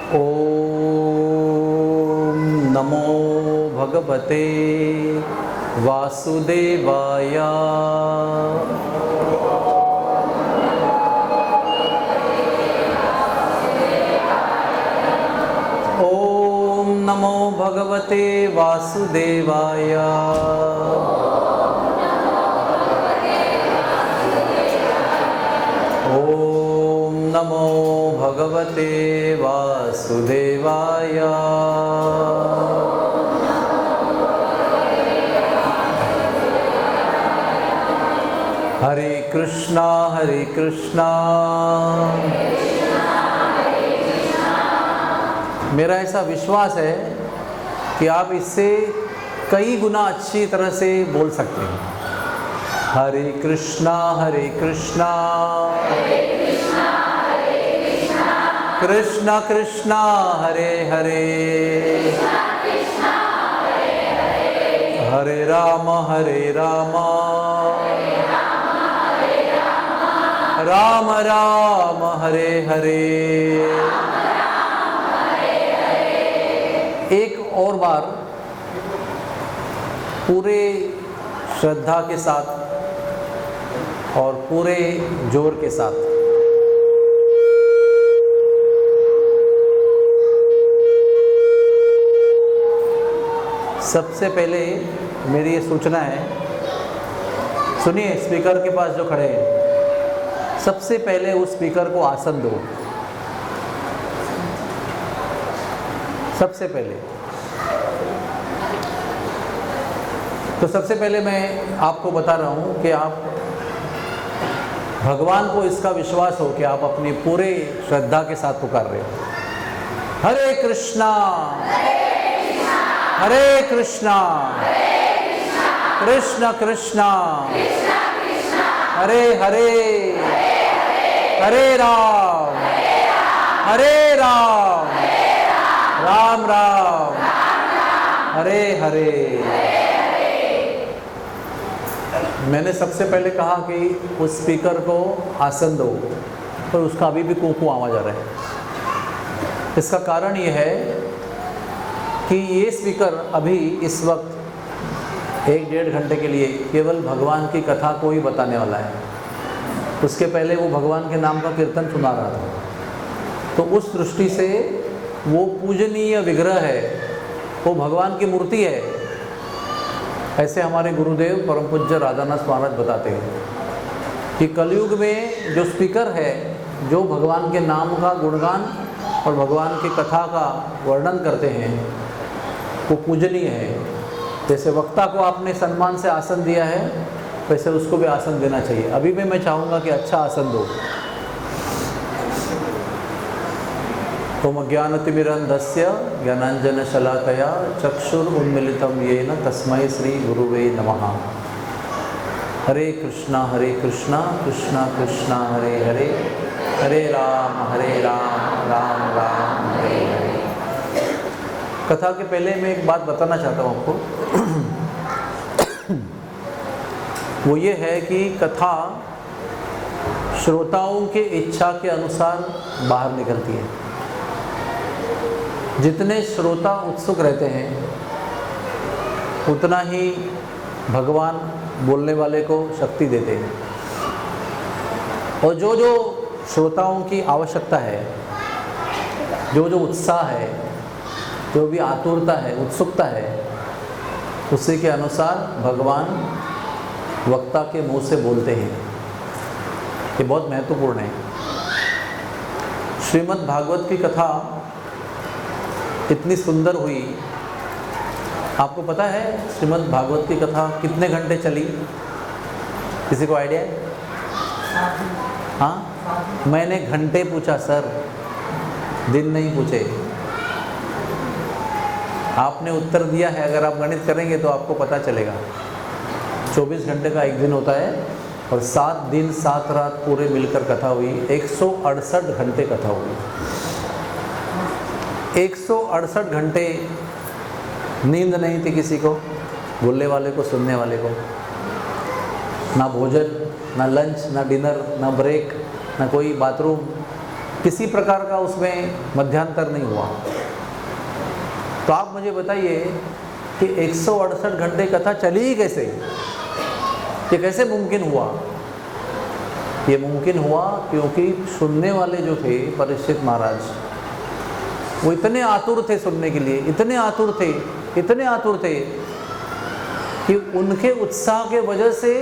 ओम नमो भगवते वासुदेवाय। ओम नमो भगवते वासुदेवाय। ओम नमो भगवते वासुदेवाय। हरे कृष्णा हरे कृष्णा। मेरा ऐसा विश्वास है कि आप इससे कई गुना अच्छी तरह से बोल सकते हैं। हरे कृष्णा हरे कृष्णा, कृष्णा कृष्णा हरे हरे, हरे राम राम राम हरे हरे। एक और बार पूरे श्रद्धा के साथ और पूरे जोर के साथ सबसे पहले मेरी ये सूचना है, सुनिए, स्पीकर के पास जो खड़े हैं, सबसे पहले उस स्पीकर को आसन दो। सबसे पहले तो सबसे पहले मैं आपको बता रहा हूं कि आप भगवान को इसका विश्वास हो कि आप अपनी पूरे श्रद्धा के साथ पुकार रहे हो। हरे कृष्णा हरे कृष्णा, कृष्ण कृष्णा हरे हरे, हरे राम राम राम हरे हरे। मैंने सबसे पहले कहा कि उस स्पीकर को आसन दो, पर उसका अभी भी कूकू आवाज आ रहा है। इसका कारण ये है कि ये स्पीकर अभी इस वक्त 1-1.5 घंटे के लिए केवल भगवान की कथा को ही बताने वाला है। उसके पहले वो भगवान के नाम का कीर्तन सुना रहा था। तो उस दृष्टि से वो पूजनीय विग्रह है, वो भगवान की मूर्ति है। ऐसे हमारे गुरुदेव परम पूज्य राधानाथ महाराज बताते हैं कि कलयुग में जो स्पीकर है, जो भगवान के नाम का गुणगान और भगवान की कथा का वर्णन करते हैं, वो पूजनीय है। जैसे वक्ता को आपने सम्मान से आसन दिया है, वैसे उसको भी आसन देना चाहिए। अभी भी मैं चाहूँगा कि अच्छा आसन दो। ओम ज्ञानतिमिरन्धस्य ज्ञानाञ्जनशलाकया चक्षुरुन्मीलितं येन तस्मै श्री गुरुवे नमः। हरे कृष्णा कृष्णा कृष्णा हरे हरे, हरे राम राम राम हरे हरे। कथा के पहले मैं एक बात बताना चाहता हूँ आपको। वो ये है कि कथा श्रोताओं के इच्छा के अनुसार बाहर निकलती है। जितने श्रोता उत्सुक रहते हैं, उतना ही भगवान बोलने वाले को शक्ति देते हैं। और जो जो श्रोताओं की आवश्यकता है, जो जो उत्साह है, जो भी आतुरता है, उत्सुकता है, उसी के अनुसार भगवान वक्ता के मुंह से बोलते हैं। ये बहुत महत्वपूर्ण है। श्रीमद् भागवत की कथा इतनी सुंदर हुई। आपको पता है श्रीमद् भागवत की कथा कितने घंटे चली? किसी को आइडिया है? हाँ, मैंने घंटे पूछा सर, दिन नहीं पूछे। आपने उत्तर दिया है, अगर आप गणित करेंगे तो आपको पता चलेगा। 24 घंटे का एक दिन होता है और 7 दिन 7 रात पूरे मिलकर कथा हुई। 168 घंटे कथा हुई। 168 घंटे नींद नहीं थी किसी को, बोलने वाले को, सुनने वाले को। ना भोजन, ना लंच, ना डिनर, ना ब्रेक, ना कोई बाथरूम, किसी प्रकार का उसमें मध्यांतर नहीं हुआ। तो आप मुझे बताइए कि 168 घंटे कथा चली ही कैसे? ये कैसे मुमकिन हुआ? ये मुमकिन हुआ क्योंकि सुनने वाले जो थे परीक्षित महाराज, वो इतने आतुर थे सुनने के लिए, इतने आतुर थे कि उनके उत्साह के वजह से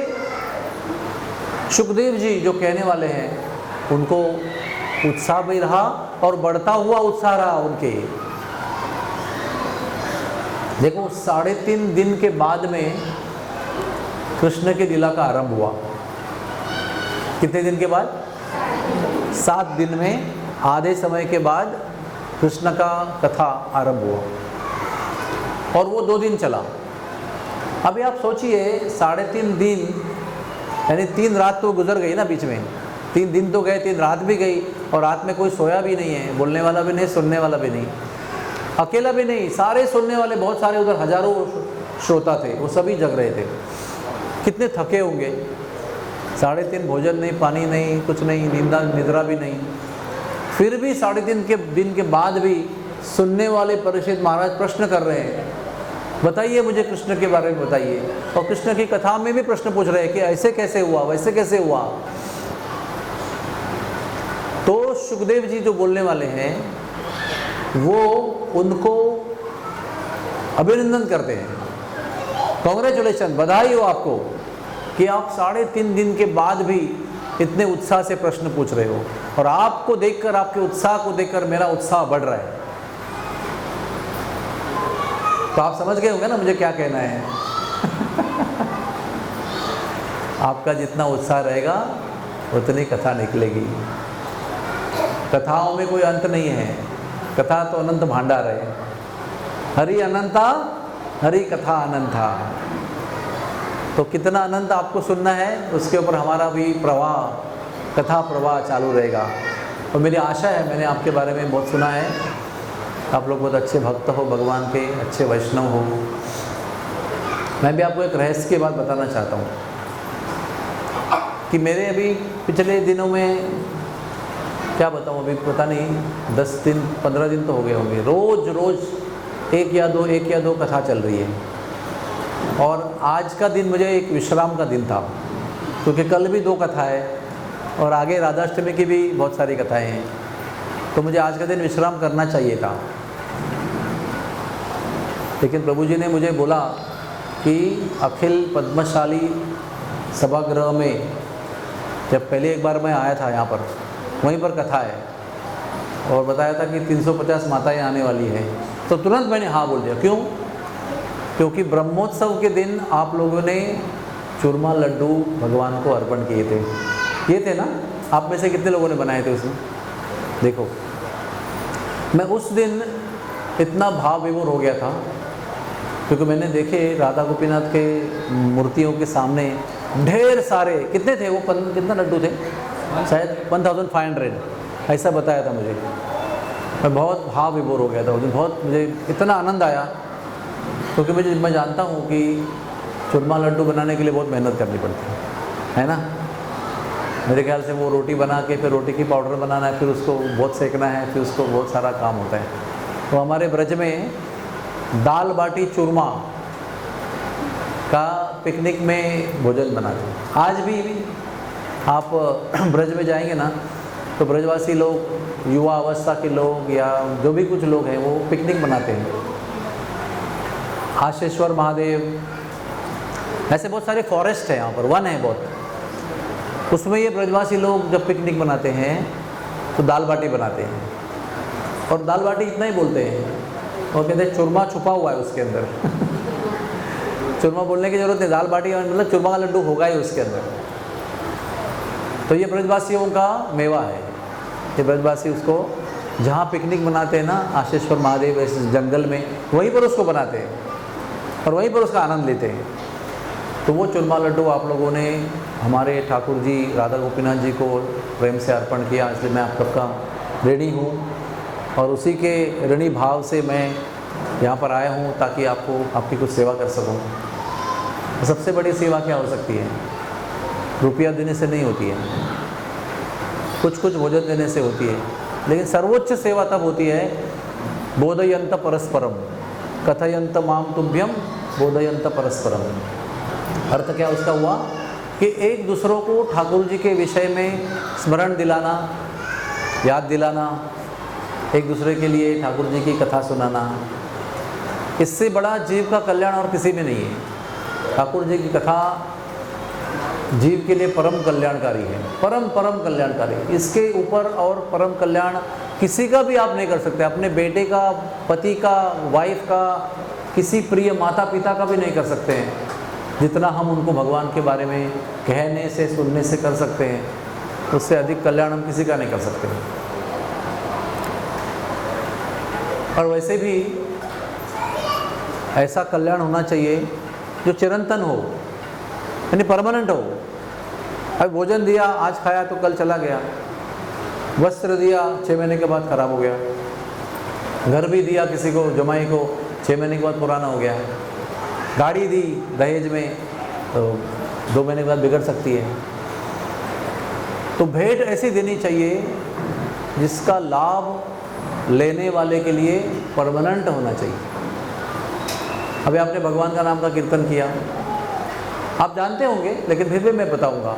सुखदेव जी जो कहने वाले हैं उनको उत्साह भी रहा और बढ़ता हुआ उत्साह रहा उनके। देखो 3.5 दिन के बाद में कृष्ण के लीला का आरंभ हुआ। कितने दिन के बाद? 7 दिन में आधे समय के बाद कृष्ण का कथा आरंभ हुआ और वो 2 दिन चला। अभी आप सोचिए 3.5 दिन यानी 3 रात तो गुजर गई ना बीच में। 3 दिन तो गए, 3 रात भी गई और रात में कोई सोया भी नहीं है, बोलने वाला भी नहीं, सुनने वाला भी नहीं, अकेला भी नहीं, सारे सुनने वाले बहुत सारे उधर हजारों श्रोता थे, वो सभी जग रहे थे। कितने थके होंगे। 3.5 भोजन नहीं, पानी नहीं, कुछ नहीं, निद्रा भी नहीं। फिर भी 3.5 दिन के बाद भी सुनने वाले परीक्षित महाराज प्रश्न कर रहे हैं, बताइए मुझे कृष्ण के बारे में बताइए। और कृष्ण की कथा में भी प्रश्न पूछ रहे हैं कि ऐसे कैसे हुआ, वैसे कैसे हुआ। तो सुखदेव जी जो बोलने वाले हैं वो उनको अभिनंदन करते हैं, कांग्रेचुलेशन, बधाई हो आपको कि आप 3.5 दिन के बाद भी इतने उत्साह से प्रश्न पूछ रहे हो और आपको देखकर, आपके उत्साह को देखकर मेरा उत्साह बढ़ रहा है। तो आप समझ गए होंगे ना मुझे क्या कहना है। आपका जितना उत्साह रहेगा उतनी कथा निकलेगी। कथाओं में कोई अंत नहीं है, कथा तो अनंत भांडार है। हरि अनंता, हरि कथा अनंता। तो कितना अनंत आपको सुनना है उसके ऊपर हमारा भी प्रवाह, कथा प्रवाह चालू रहेगा। और मेरी आशा है, मैंने आपके बारे में बहुत सुना है, आप लोग बहुत अच्छे भक्त हो भगवान के, अच्छे वैष्णव हो। मैं भी आपको एक रहस्य की बात बताना चाहता हूँ कि मेरे अभी पिछले दिनों में, क्या बताऊँ, अभी पता नहीं 10 दिन 15 दिन तो हो गए होंगे, रोज़ एक या दो कथा चल रही है। और आज का दिन मुझे एक विश्राम का दिन था क्योंकि कल भी 2 कथा है और आगे राधाष्टमी की भी बहुत सारी कथाएं हैं, तो मुझे आज का दिन विश्राम करना चाहिए था। लेकिन प्रभु जी ने मुझे बोला कि अखिल पद्मशाली सभागृह में जब पहले एक बार मैं आया था यहाँ पर, वहीं पर कथा है और बताया था कि 350 माताएं आने वाली है, तो तुरंत मैंने हाँ बोल दिया। क्यों? क्योंकि ब्रह्मोत्सव के दिन आप लोगों ने चूरमा लड्डू भगवान को अर्पण किए थे ना। आप में से कितने लोगों ने बनाए थे उसमें? देखो, मैं उस दिन इतना भाव विभोर हो गया था क्योंकि मैंने देखे राधा गोपीनाथ के मूर्तियों के सामने ढेर सारे, कितने थे वो, कितना लड्डू थे, शायद 1500 ऐसा बताया था मुझे। मैं बहुत भाव विभोर हो गया था उस दिन, बहुत मुझे इतना आनंद आया क्योंकि मैं जानता हूँ कि चूरमा लड्डू बनाने के लिए बहुत मेहनत करनी पड़ती है ना। मेरे ख्याल से वो रोटी बना के फिर रोटी की पाउडर बनाना है, फिर उसको बहुत सेकना है, फिर उसको बहुत सारा काम होता है। तो हमारे ब्रज में दाल बाटी चूरमा का पिकनिक में भोजन बनाते हैं। आज भी आप ब्रज में जाएंगे ना तो ब्रजवासी लोग, युवा अवस्था के लोग या जो भी कुछ लोग हैं वो पिकनिक मनाते हैं। आशेश्वर महादेव, ऐसे बहुत सारे फॉरेस्ट है यहाँ पर, वन है बहुत, उसमें ये ब्रजवासी लोग जब पिकनिक बनाते हैं तो दाल बाटी बनाते हैं। और दाल बाटी इतना ही बोलते हैं और कहते हैं चूरमा छुपा हुआ है उसके अंदर। चूरमा बोलने की ज़रूरत नहीं, दाल बाटी मतलब चूरमा का लड्डू होगा ही उसके अंदर। तो ये ब्रजवासियों का मेवा है। ये ब्रजवासी उसको जहाँ पिकनिक मनाते हैं ना, आशेश्वर महादेव ऐसे जंगल में, वहीं पर उसको बनाते हैं और वहीं पर उसका आनंद लेते हैं। तो वो चूरमा लड्डू आप लोगों ने हमारे ठाकुर जी राधा गोपीनाथ जी को प्रेम से अर्पण किया, इसलिए मैं आप सबका ऋणी हूँ और उसी के ऋणी भाव से मैं यहाँ पर आया हूँ ताकि आपकी कुछ सेवा कर सकूँ। तो सबसे बड़ी सेवा क्या हो सकती है? रुपया देने से नहीं होती है, कुछ भोजन देने से होती है। लेकिन सर्वोच्च सेवा तब होती है बोधयंत परस्परम, कथयंत माम तुभ्यम बोधयंत परस्परम। अर्थ क्या उसका हुआ कि एक दूसरों को ठाकुर जी के विषय में स्मरण दिलाना, याद दिलाना, एक दूसरे के लिए ठाकुर जी की कथा सुनाना, इससे बड़ा जीव का कल्याण और किसी में नहीं है। ठाकुर जी की कथा जीव के लिए परम कल्याणकारी है, परम कल्याणकारी। इसके ऊपर और परम कल्याण किसी का भी आप नहीं कर सकते, अपने बेटे का, पति का, वाइफ का, किसी प्रिय माता पिता का भी नहीं कर सकते हैं, जितना हम उनको भगवान के बारे में कहने से, सुनने से कर सकते हैं। उससे अधिक कल्याण हम किसी का नहीं कर सकते। और वैसे भी ऐसा कल्याण होना चाहिए जो चिरंतन हो, यानी परमानेंट हो। अब भोजन दिया, आज खाया तो कल चला गया, वस्त्र दिया 6 महीने के बाद खराब हो गया, घर भी दिया किसी को, जमाई को, 6 महीने के बाद पुराना हो गया, गाड़ी दी दहेज में तो 2 महीने के बाद बिगड़ सकती है। तो भेंट ऐसी देनी चाहिए जिसका लाभ लेने वाले के लिए परमानेंट होना चाहिए। अभी आपने भगवान का नाम का कीर्तन किया, आप जानते होंगे, लेकिन फिर भी मैं बताऊंगा।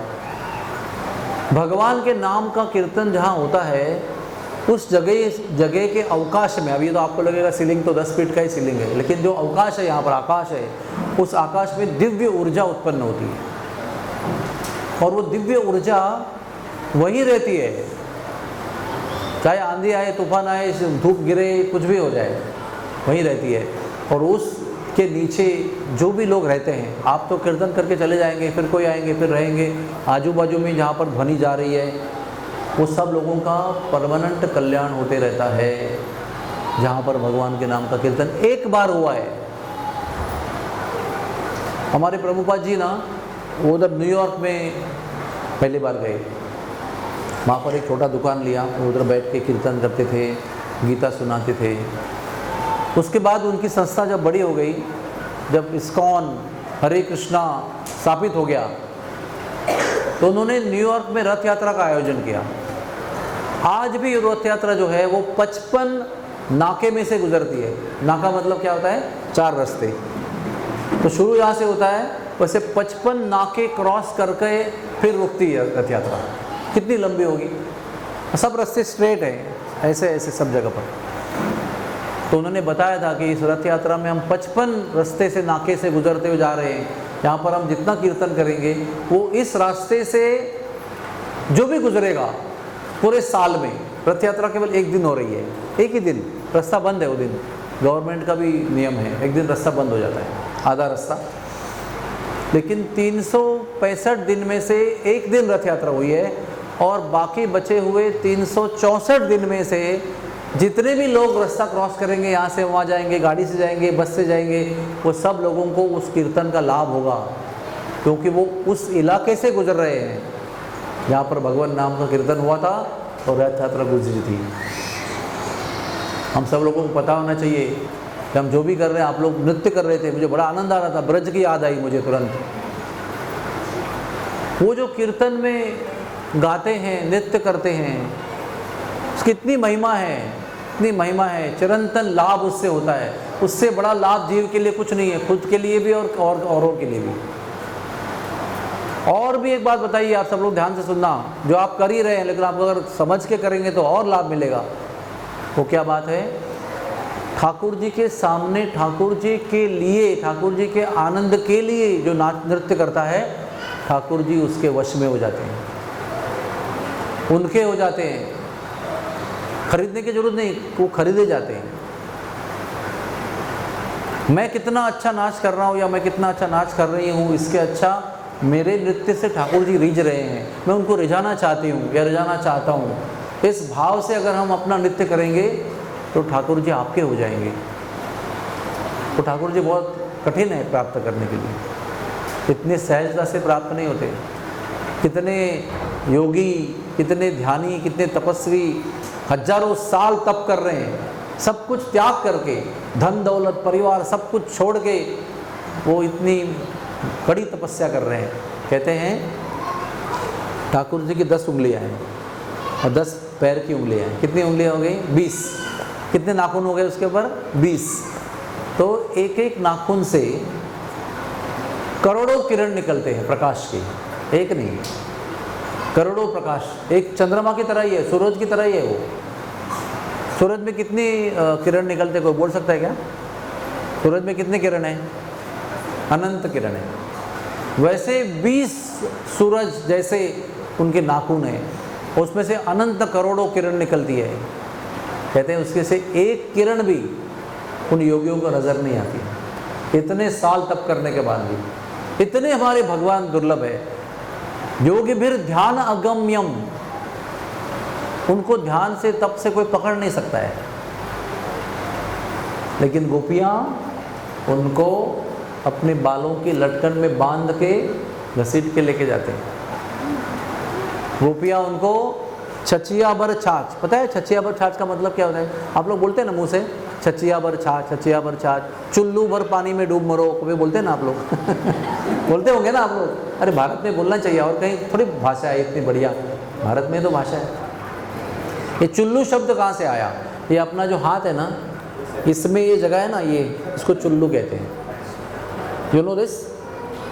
भगवान के नाम का कीर्तन जहाँ होता है उस जगह के अवकाश में, अभी तो आपको लगेगा सीलिंग तो 10 फीट का ही सीलिंग है, लेकिन जो अवकाश है, यहाँ पर आकाश है, उस आकाश में दिव्य ऊर्जा उत्पन्न होती है। और वो दिव्य ऊर्जा वहीं रहती है, चाहे आंधी आए, तूफान आए, धूप गिरे, कुछ भी हो जाए, वहीं रहती है। और उसके नीचे जो भी लोग रहते हैं, आप तो कीर्तन करके चले जाएंगे, फिर कोई आएंगे, फिर रहेंगे, आजू बाजू में जहाँ पर ध्वनि जा रही है, वो सब लोगों का परमानेंट कल्याण होते रहता है। जहाँ पर भगवान के नाम का कीर्तन एक बार हुआ है, हमारे प्रभुपाद जी ना, वो उधर न्यूयॉर्क में पहली बार गए, वहाँ पर एक छोटा दुकान लिया, वो उधर बैठ के कीर्तन करते थे, गीता सुनाते थे। उसके बाद उनकी संस्था जब बड़ी हो गई, जब इस्कॉन, हरे कृष्णा स्थापित हो गया, तो उन्होंने न्यूयॉर्क में रथ यात्रा का आयोजन किया। आज भी रथ यात्रा जो है वो 55 नाके में से गुजरती है। नाका मतलब क्या होता है? 4 रास्ते। तो शुरू यहाँ से होता है, वैसे 55 नाके क्रॉस करके फिर रुकती है रथ यात्रा। कितनी लंबी होगी? सब रास्ते स्ट्रेट हैं, ऐसे ऐसे सब जगह पर। तो उन्होंने बताया था कि इस रथ यात्रा में हम 55 रास्ते से, नाके से गुजरते हुए जा रहे हैं। यहाँ पर हम जितना कीर्तन करेंगे वो इस रास्ते से जो भी गुजरेगा पूरे साल में, रथ यात्रा केवल एक दिन हो रही है, एक ही दिन रास्ता बंद है। वो दिन गवर्नमेंट का भी नियम है, एक दिन रास्ता बंद हो जाता है, आधा रास्ता। लेकिन 365 दिन में से एक दिन रथ यात्रा हुई है, और बाकी बचे हुए 364 दिन में से जितने भी लोग रास्ता क्रॉस करेंगे, यहाँ से वहाँ जाएंगे, गाड़ी से जाएंगे, बस से जाएंगे, वो सब लोगों को उस कीर्तन का लाभ होगा, क्योंकि वो उस इलाके से गुजर रहे हैं जहाँ पर भगवान नाम का कीर्तन हुआ था और रथ यात्रा गुजरी थी। हम सब लोगों को पता होना चाहिए कि हम जो भी कर रहे हैं, आप लोग नृत्य कर रहे थे, मुझे बड़ा आनंद आ रहा था, ब्रज की याद आई मुझे तुरंत। वो जो कीर्तन में गाते हैं, नृत्य करते हैं, उसकी इतनी महिमा है, इतनी महिमा है, चिरंतन लाभ उससे होता है। उससे बड़ा लाभ जीव के लिए कुछ नहीं है, खुद के लिए भी और औरों के लिए भी। और भी एक बात बताइए, आप सब लोग ध्यान से सुनना, जो आप कर ही रहे हैं, लेकिन आप अगर समझ के करेंगे तो और लाभ मिलेगा। वो क्या बात है? ठाकुर जी के सामने, ठाकुर जी के लिए, ठाकुर जी के आनंद के लिए जो नृत्य करता है, ठाकुर जी उसके वश में हो जाते हैं, उनके हो जाते हैं। खरीदने की जरूरत नहीं, वो खरीदे जाते हैं। मैं कितना अच्छा नाच कर रहा हूँ या मैं कितना अच्छा नाच कर रही हूँ, इसके अच्छा मेरे नृत्य से ठाकुर जी रिझ रहे हैं, मैं उनको रिझाना चाहती हूँ या रिझाना चाहता हूँ। इस भाव से अगर हम अपना नृत्य करेंगे तो ठाकुर जी आपके हो जाएंगे। तो ठाकुर जी बहुत कठिन है प्राप्त करने के लिए, इतने सहजता से प्राप्त नहीं होते। कितने योगी, कितने ध्यानी, कितने तपस्वी हजारों साल तप कर रहे हैं, सब कुछ त्याग करके, धन दौलत परिवार सब कुछ छोड़ के वो इतनी बड़ी तपस्या कर रहे हैं। कहते हैं ठाकुर जी की 10 उंगलियां हैं और 10 पैर की उंगलियां हैं। कितनी उंगलियां हो गई? 20। कितने नाखून हो गए उसके ऊपर? 20। तो एक एक नाखून से करोड़ों किरण निकलते हैं प्रकाश की, एक नहीं, करोड़ों प्रकाश। एक चंद्रमा की तरह ही है, सूरज की तरह ही है वो। सूरज में कितनी किरण निकलते, कोई बोल सकता है क्या? सूरज में कितनी किरण है? अनंत किरण है। वैसे 20 सूरज जैसे उनके नाखून है, उसमें से अनंत करोड़ों किरण निकलती है। कहते हैं उसके से एक किरण भी उन योगियों को नजर नहीं आती, इतने साल तप करने के बाद भी। इतने हमारे भगवान दुर्लभ है। योगी फिर ध्यान अगम्यम, उनको ध्यान से तप से कोई पकड़ नहीं सकता है। लेकिन गोपियां उनको अपने बालों की लटकन में बांध के घसीट के लेके जाते हैं। गोपियां उनको छचिया बर छाछ, पता है छचिया बर छाछ का मतलब क्या होता है? आप लोग बोलते हैं ना मुंह से, छचिया बर छाछ, छचिया बर छाछ, चुल्लू भर पानी में डूब मरो, कभी बोलते हैं ना आप लोग बोलते होंगे ना आप लोग। अरे भारत में बोलना चाहिए, और कहीं थोड़ी भाषा है इतनी बढ़िया, भारत में तो भाषा है। ये चुल्लू शब्द कहाँ से आया? ये अपना जो हाथ है ना, इसमें ये जगह है ना, ये इसको चुल्लू कहते हैं। यू नो दिस,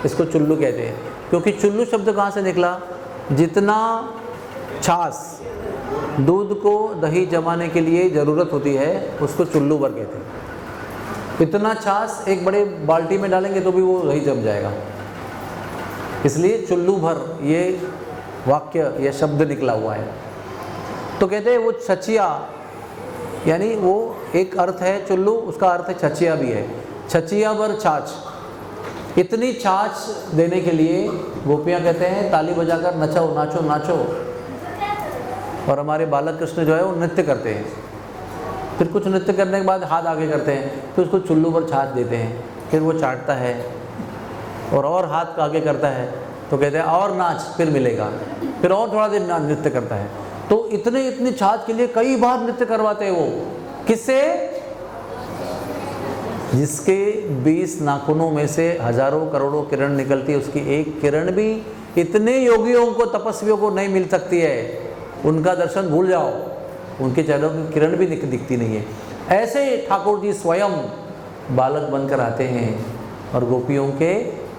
इसको चुल्लू कहते हैं। क्योंकि चुल्लू शब्द कहाँ से निकला? जितना छाछ, दूध को दही जमाने के लिए ज़रूरत होती है, उसको चुल्लू भर कहते हैं। इतना छाछ एक बड़े बाल्टी में डालेंगे तो भी वो दही जम जाएगा, इसलिए चुल्लू भर ये वाक्य, ये शब्द निकला हुआ है। तो कहते हैं वो छचिया, यानी वो एक अर्थ है चुल्लू, उसका अर्थ है छचिया भी है। छचिया भर छाछ, इतनी छाछ देने के लिए गोपियाँ कहते हैं ताली बजाकर नचो नाचो नाचो। और हमारे बालक कृष्ण जो है वो नृत्य करते हैं। फिर कुछ नृत्य करने के बाद हाथ आगे करते हैं, फिर उसको चुल्लू पर छाछ देते हैं, फिर वो चाटता है और हाथ आगे करता है, तो कहते हैं और नाच, फिर मिलेगा। फिर और थोड़ा देर नृत्य करता है। तो इतनी छाछ के लिए कई बार नृत्य करवाते हैं वो। किससे? जिसके 20 नाखूनों में से हजारों करोड़ों किरण निकलती है, उसकी एक किरण भी इतने योगियों को, तपस्वियों को नहीं मिल सकती है। उनका दर्शन भूल जाओ, उनके चेहरों की किरण भी दिखती नहीं है। ऐसे ठाकुर जी स्वयं बालक बनकर आते हैं और गोपियों के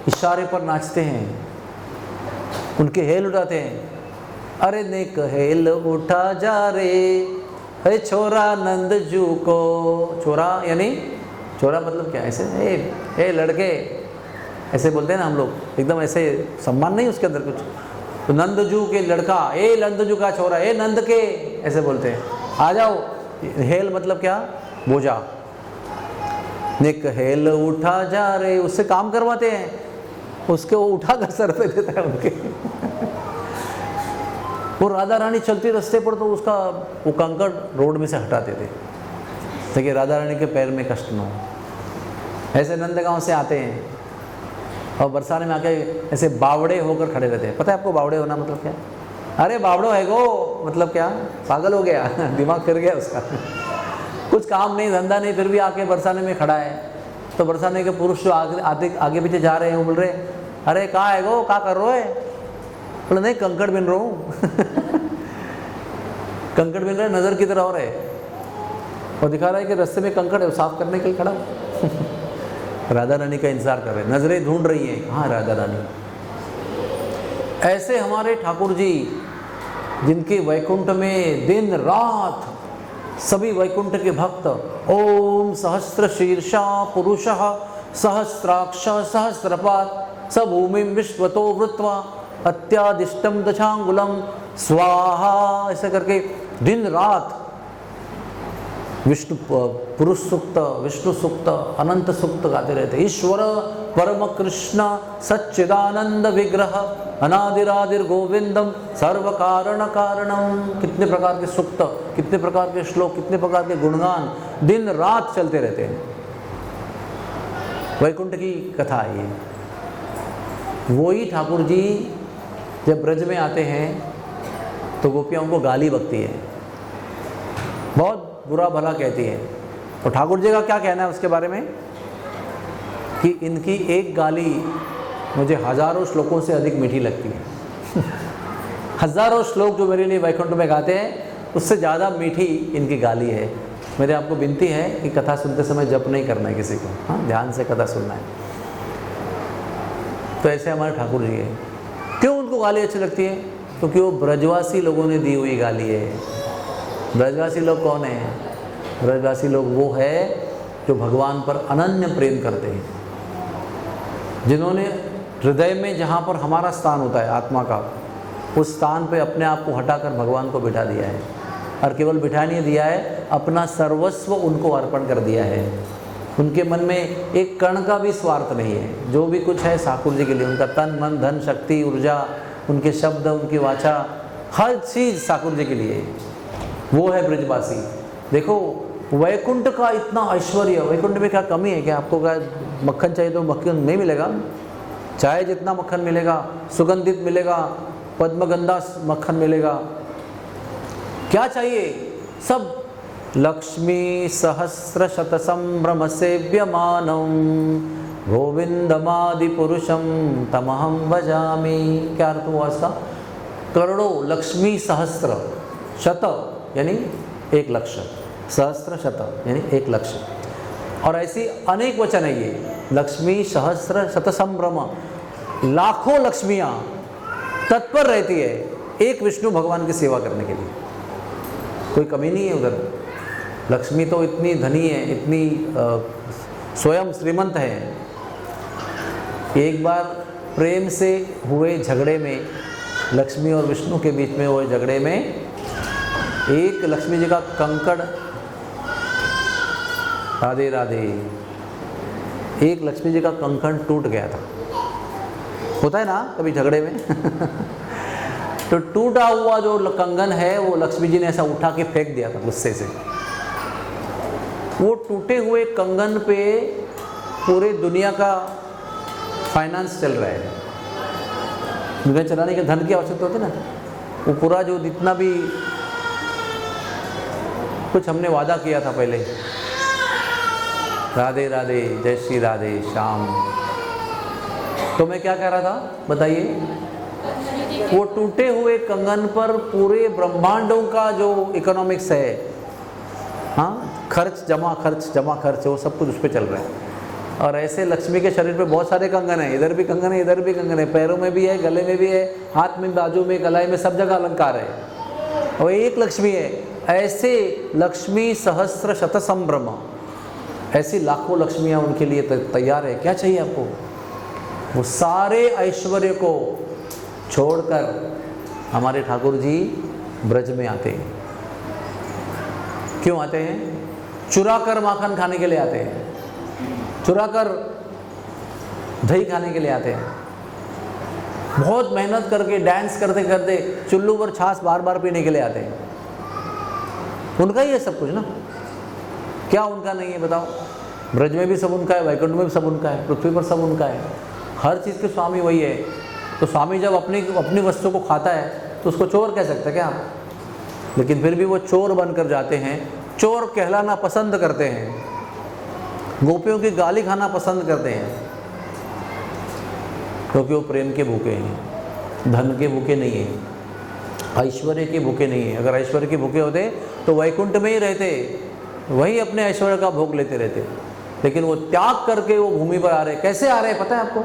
इशारे पर नाचते हैं, उनके हेल उठाते हैं। अरे नेक हेल उठा जा रे, अरे छोरा नंद जू को। छोरा यानी, छोरा मतलब क्या? ऐसे ए लड़के, ऐसे बोलते हैं ना हम लोग, एकदम ऐसे सम्मान नहीं उसके अंदर कुछ। तो नंदजू के लड़का, ए नंदजू का छोरा, ए नंद के, ऐसे बोलते हैं। आ जाओ। हेल मतलब क्या? बोझा। निक हेल उठा जा रे, उससे काम करवाते हैं, उसके वो उठा कर सर पे देता है उनके वो राधा रानी चलती रास्ते पर तो उसका वो कंकड़ रोड में से हटाते थे ताकि राधा रानी के पैर में कष्ट न हो। ऐसे नंदगांव से आते हैं और बरसाने में आके ऐसे बावड़े होकर खड़े रहते हैं। पता है आपको बावड़े होना मतलब क्या? अरे बावड़ो है गो मतलब क्या? पागल हो गया दिमाग फिर गया उसका कुछ काम नहीं धंधा नहीं, फिर भी आके बरसाने में खड़ा है। तो बरसाने के पुरुष जो आगे पीछे जा रहे हैं वो बोल रहे अरे कहाँ है गो, क्या कर रहे है? बोले नहीं कंकड़ बिन रहा हूँ कंकड़ बिन रहा है, नज़र की तरह हो रहे और दिखा रहा है कि रास्ते में कंकड़ है, वो साफ करने के लिए खड़ा राधा रानी का इंतजार कर रहे हैं, नजरें ढूंढ रही हैं कहाँ राधा रानी। ऐसे हमारे ठाकुर जी जिनके वैकुंठ में दिन रात सभी वैकुंठ के भक्त ओम सहस्त्र शीर्षा पुरुषः सहस्राक्ष सहस्रपाद स भूमिं विश्वतो वृत्वा अत्यादिष्टम दशांगुलम स्वाहा, ऐसे करके दिन रात विष्णु पुरुष सूक्त, विष्णु सूक्त, अनंत सूक्त गाते रहते। ईश्वर परम कृष्ण सच्चिदानंद विग्रह अनादिरादिर गोविंदम सर्व कारण कारणम। कितने प्रकार के सूक्त, कितने प्रकार के श्लोक, कितने प्रकार के गुणगान दिन रात चलते रहते हैं। वैकुंठ की कथा है ये। वही ठाकुर जी जब ब्रज में आते हैं तो गोपियाँ उनको गाली बकती है, बहुत बुरा भला कहती है। तो ठाकुर जी का क्या कहना है उसके बारे में कि इनकी एक गाली मुझे हजारों श्लोकों से अधिक मीठी लगती है हजारों श्लोक जो मेरे लिए वैकुंठ में गाते हैं उससे ज़्यादा मीठी इनकी गाली है। मेरे आपको विनती है कि कथा सुनते समय जप नहीं करना है किसी को, हाँ ध्यान से कथा सुनना है। तो ऐसे हमारे ठाकुर जी है। क्यों उनको गाली अच्छी लगती है? क्योंकि वो ब्रजवासी लोगों ने दी हुई गाली है। ब्रजवासी लोग कौन है? ब्रजवासी लोग वो है जो भगवान पर अनन्य प्रेम करते हैं, जिन्होंने हृदय में जहाँ पर हमारा स्थान होता है आत्मा का, उस स्थान पे अपने आप को हटाकर भगवान को बिठा दिया है। और केवल बिठा नहीं दिया है, अपना सर्वस्व उनको अर्पण कर दिया है। उनके मन में एक कण का भी स्वार्थ नहीं है। जो भी कुछ है ठाकुर जी के लिए, उनका तन मन धन शक्ति ऊर्जा, उनके शब्द, उनकी वाचा, हर चीज़ ठाकुर जी के लिए। वो है ब्रजवासी। देखो वैकुंठ का इतना ऐश्वर्य, वैकुंठ में क्या कमी है? क्या आपको क्या मक्खन चाहिए तो मक्खन नहीं मिलेगा? चाय जितना मक्खन मिलेगा, सुगंधित मिलेगा, पद्मगंधा मक्खन मिलेगा। क्या चाहिए? सब लक्ष्मी सहस्र शत संभ्रम सेव्यमानम गोविंदमादि पुरुषम तमहम भजामि। क्या अर्थ हुआ इसका? करोड़ों, लक्ष्मी सहस्त्र, शत यानी एक लक्ष्य, सहस्त्र शत यानी एक लक्ष्य, और ऐसी अनेक वचन है ये। लक्ष्मी सहस्त्र शत संभ्रम, लाखों लक्ष्मियाँ तत्पर रहती है एक विष्णु भगवान की सेवा करने के लिए। कोई कमी नहीं है उधर। लक्ष्मी तो इतनी धनी है, इतनी स्वयं श्रीमंत है। एक बार प्रेम से हुए झगड़े में, लक्ष्मी और विष्णु के बीच में हुए झगड़े में, एक लक्ष्मी जी का कंकड़, राधे राधे, एक लक्ष्मी जी का कंकड़ टूट गया था। होता है ना कभी झगड़े में तो टूटा हुआ जो कंगन है वो लक्ष्मी जी ने ऐसा उठा के फेंक दिया था गुस्से से। वो टूटे हुए कंगन पे पूरे दुनिया का फाइनेंस चल रहा है। दुनिया चलाने के धन की आवश्यकता होती है ना, वो पूरा जो जितना भी कुछ हमने वादा किया था पहले, राधे राधे, जय श्री राधे श्याम, तो मैं क्या कह रहा था बताइए? वो टूटे हुए कंगन पर पूरे ब्रह्मांडों का जो इकोनॉमिक्स है, हाँ, खर्च जमा खर्च, वो सब कुछ उस पर चल रहा है। और ऐसे लक्ष्मी के शरीर पे बहुत सारे कंगन हैं, इधर भी कंगन है, इधर भी कंगन है, पैरों में भी है, गले में भी है, हाथ में, बाजू में, कलाई में, सब जगह अलंकार है। और एक लक्ष्मी है। ऐसे लक्ष्मी सहस्त्र शत संभ्रम, ऐसी लाखों लक्ष्मियाँ उनके लिए तैयार है। क्या चाहिए आपको? वो सारे ऐश्वर्य को छोड़कर हमारे ठाकुर जी ब्रज में आते हैं। क्यों आते हैं? चुरा कर माखन खाने के लिए आते हैं, चुरा कर दही खाने के लिए आते हैं। बहुत मेहनत करके, डांस करते करते चुल्लू पर छाछ बार बार पीने के लिए आते हैं। उनका ही है सब कुछ ना, क्या उनका नहीं है बताओ? ब्रज में भी सब उनका है, वैकुंठ में भी सब उनका है, पृथ्वी पर सब उनका है, हर चीज़ के स्वामी वही है। तो स्वामी जब अपनी वस्तु को खाता है तो उसको चोर कह सकते हैं क्या आप? लेकिन फिर भी वो चोर बनकर जाते हैं, चोर कहलाना पसंद करते हैं, गोपियों की गाली खाना पसंद करते हैं, क्योंकि वो प्रेम के भूखे हैं, धन के भूखे नहीं हैं, ऐश्वर्य के भूखे नहीं हैं। अगर ऐश्वर्य के भूखे होते तो वैकुंठ में ही रहते, वही अपने ऐश्वर्य का भोग लेते रहते। लेकिन वो त्याग करके वो भूमि पर आ रहे। कैसे आ रहे हैं पता है आपको?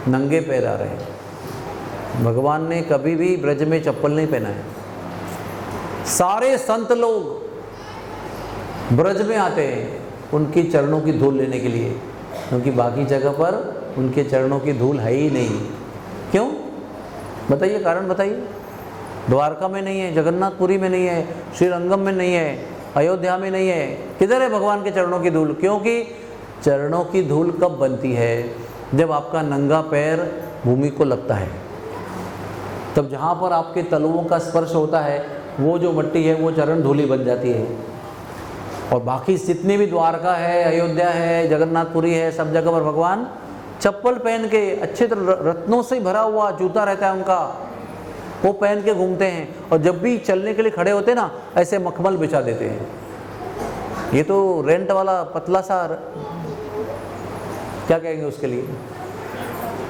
नंगे पैर आ रहे हैं। भगवान ने कभी भी ब्रज में चप्पल नहीं पहना है। सारे संत लोग ब्रज में आते हैं उनकी चरणों की धूल लेने के लिए, क्योंकि बाकी जगह पर उनके चरणों की धूल है ही नहीं। क्यों बताइए? कारण बताइए। द्वारका में नहीं है, जगन्नाथपुरी में नहीं है, श्रीरंगम में नहीं है, अयोध्या में नहीं है, किधर है भगवान के चरणों की धूल? क्योंकि चरणों की धूल कब बनती है? जब आपका नंगा पैर भूमि को लगता है, तब जहाँ पर आपके तलुओं का स्पर्श होता है वो जो मिट्टी है वो चरण धूली बन जाती है। और बाकी जितनी भी द्वारका है, अयोध्या है, जगन्नाथपुरी है, सब जगह पर भगवान चप्पल पहन के, अच्छे तरह रत्नों से भरा हुआ जूता रहता है उनका, वो पहन के घूमते हैं। और जब भी चलने के लिए खड़े होते ना, ऐसे मखमल बिछा देते हैं। ये तो रेंट वाला पतला सा, क्या कहेंगे उसके लिए,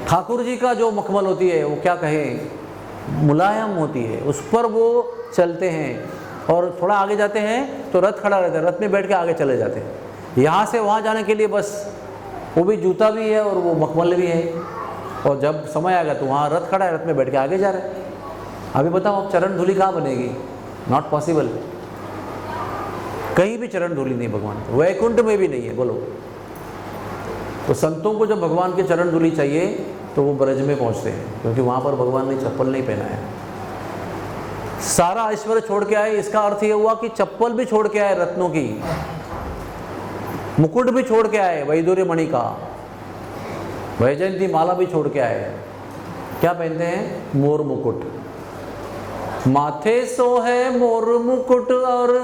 ठाकुर जी का जो मखमल होती है वो क्या कहें, मुलायम होती है, उस पर वो चलते हैं। और थोड़ा आगे जाते हैं तो रथ खड़ा रहता है, रथ में बैठ के आगे चले जाते हैं। यहाँ से वहाँ जाने के लिए बस वो भी जूता भी है और वो मखमल भी है, और जब समय आएगा तो वहाँ रथ खड़ा है, रथ में बैठ के आगे जा रहे हैं। अभी बताओ अब चरण धूलि कहाँ बनेगी? Not possible. कहीं भी चरण धूलि नहीं भगवान, वैकुंठ में भी नहीं है। बोलो, तो संतों को जब भगवान के चरण धूलि चाहिए तो वो ब्रज में पहुंचते हैं, क्योंकि वहां पर भगवान ने चप्पल नहीं पहना है। सारा ऐश्वर्य छोड़ के आए, इसका अर्थ ये हुआ कि चप्पल भी छोड़ के आए, रत्नों की मुकुट भी छोड़ के आए, वैदूर्य मणि का वैजयंती माला भी छोड़ के आए। क्या पहनते हैं? मोर मुकुट। माथे सो है मोर मुकुट और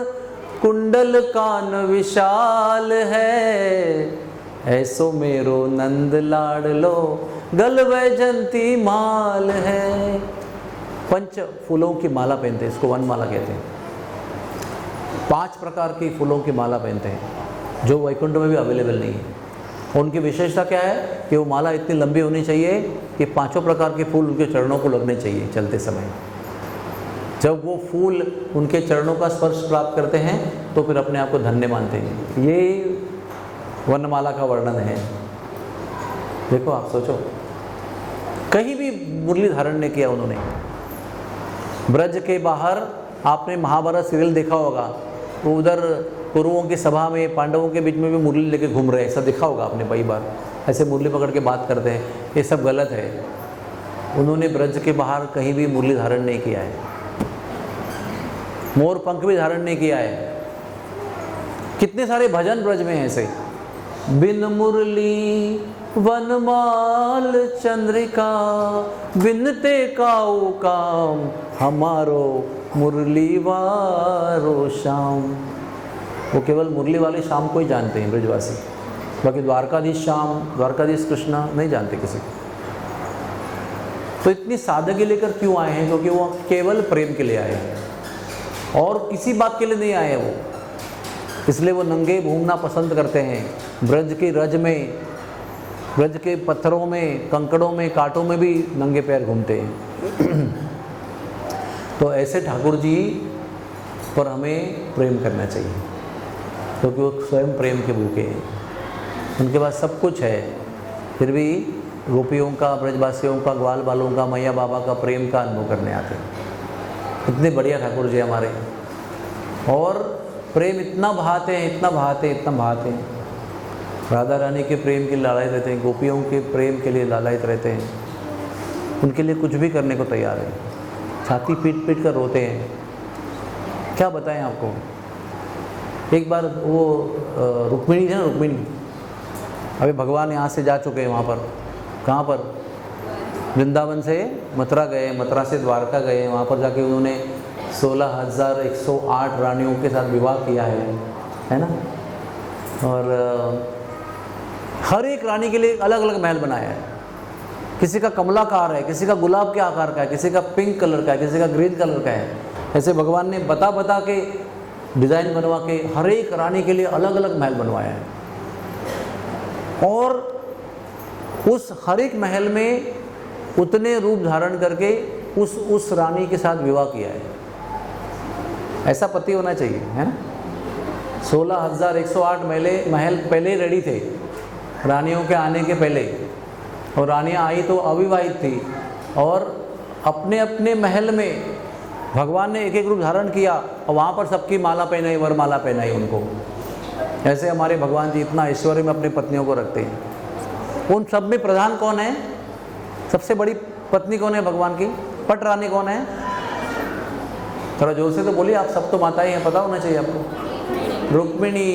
कुंडल कान विशाल है, ऐसो मेरो नंद लाडलो गल वैजंती माल है। पंच फूलों की माला पहनते हैं, इसको वन माला कहते हैं। 5 प्रकार की फूलों की माला पहनते हैं जो वैकुंठ में भी अवेलेबल नहीं है। उनकी विशेषता क्या है कि वो माला इतनी लंबी होनी चाहिए कि 5 प्रकार के फूल उनके चरणों को लगने चाहिए चलते समय। जब वो फूल उनके चरणों का स्पर्श प्राप्त करते हैं तो फिर अपने आप को धन्य मानते हैं। ये वनमाला का वर्णन है। देखो, आप सोचो, कहीं भी मुरली धारण नहीं किया उन्होंने। ब्रज के बाहर आपने महाभारत सीरियल देखा होगा, वो उधर कौरवों की सभा में पांडवों के बीच में भी मुरली लेके घूम रहे हैं, ऐसा देखा होगा आपने कई बार। ऐसे मुरली पकड़ के बात करते हैं, ये सब गलत है। उन्होंने ब्रज के बाहर कहीं भी मुरली धारण नहीं किया है, मोर पंख भी धारण नहीं किया है। कितने सारे भजन ब्रज में हैं ऐसे, बिन मुरली वनमाल चंद्रिका, बिनते काऊ काम हमारो मुरली वारो श्याम। वो केवल मुरली वाले श्याम को ही जानते हैं ब्रजवासी, बाकी द्वारकाधीश श्याम, द्वारकाधीश कृष्णा नहीं जानते किसी को। तो इतनी सादगी लेकर क्यों आए हैं? क्योंकि वो केवल प्रेम के लिए आए हैं और किसी बात के लिए नहीं आए हैं वो। इसलिए वो नंगे घूमना पसंद करते हैं, ब्रज की रज में, ब्रज के पत्थरों में, कंकड़ों में, कांटों में भी नंगे पैर घूमते हैं। तो ऐसे ठाकुर जी पर हमें प्रेम करना चाहिए, क्योंकि वो स्वयं प्रेम के भूखे हैं। उनके पास सब कुछ है, फिर भी गोपियों का, ब्रजवासियों का, ग्वाल बालों का, मैया बाबा का प्रेम का अनुभव करने आते हैं। इतने बढ़िया ठाकुर जी हमारे, और प्रेम इतना बहाते हैं, इतना बहाते हैं, इतना बहाते हैं। राधा रानी के प्रेम के लिए लालायित रहते हैं, गोपियों के प्रेम के लिए लालायित रहते हैं, उनके लिए कुछ भी करने को तैयार है, छाती पीट पीट कर रोते हैं। क्या बताएं आपको। एक बार वो रुक्मिणी है ना, रुक्मिणी, अभी भगवान यहाँ से जा चुके हैं वहाँ पर, कहाँ पर, वृंदावन से मथुरा गए, मथुरा से द्वारका गए, वहाँ पर जाके उन्होंने 16,108 रानियों के साथ विवाह किया है ना। और हर एक रानी के लिए अलग अलग महल बनाया है। किसी का कमलाकार है, किसी का गुलाब के आकार का है, किसी का पिंक कलर का है, किसी का ग्रीन कलर का है। ऐसे भगवान ने बता बता के डिज़ाइन बनवा के हर एक रानी के लिए अलग अलग महल बनवाया है, और उस हर एक महल में उतने रूप धारण करके उस रानी के साथ विवाह किया है। ऐसा पति होना चाहिए, है ना। 16,108 महल पहले रेडी थे रानियों के आने के पहले, और रानियाँ आई तो अविवाहित थी, और अपने अपने महल में भगवान ने एक एक रूप धारण किया, और वहाँ पर सबकी माला पहनाई, वरमाला पहनाई उनको। ऐसे हमारे भगवान जी इतना ऐश्वर्य में अपनी पत्नियों को रखते हैं। उन सब में प्रधान कौन है? सबसे बड़ी पत्नी कौन है भगवान की? पट रानी कौन है? थोड़ा जोर से तो बोलिए, आप सब तो माताएं हैं, पता होना चाहिए आपको। रुक्मिणी,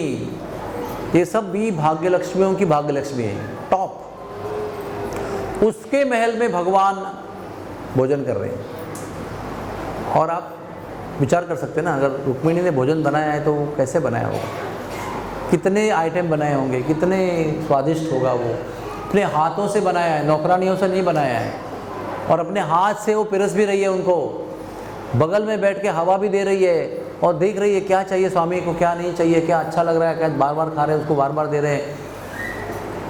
ये सब भी भाग्य लक्ष्मियों की भाग्य लक्ष्मी है, टॉप। उसके महल में भगवान भोजन कर रहे हैं। और आप विचार कर सकते हैं ना, अगर रुक्मिणी ने भोजन बनाया है तो कैसे बनाया होगा, कितने आइटम बनाए होंगे, कितने स्वादिष्ट होगा वो। अपने हाथों से बनाया है, नौकरानियों से नहीं बनाया है, और अपने हाथ से वो पिरस भी रही है उनको, बगल में बैठ के हवा भी दे रही है, और देख रही है क्या चाहिए स्वामी को, क्या नहीं चाहिए, क्या अच्छा लग रहा है, क्या बार बार खा रहे हैं उसको बार बार दे रहे हैं,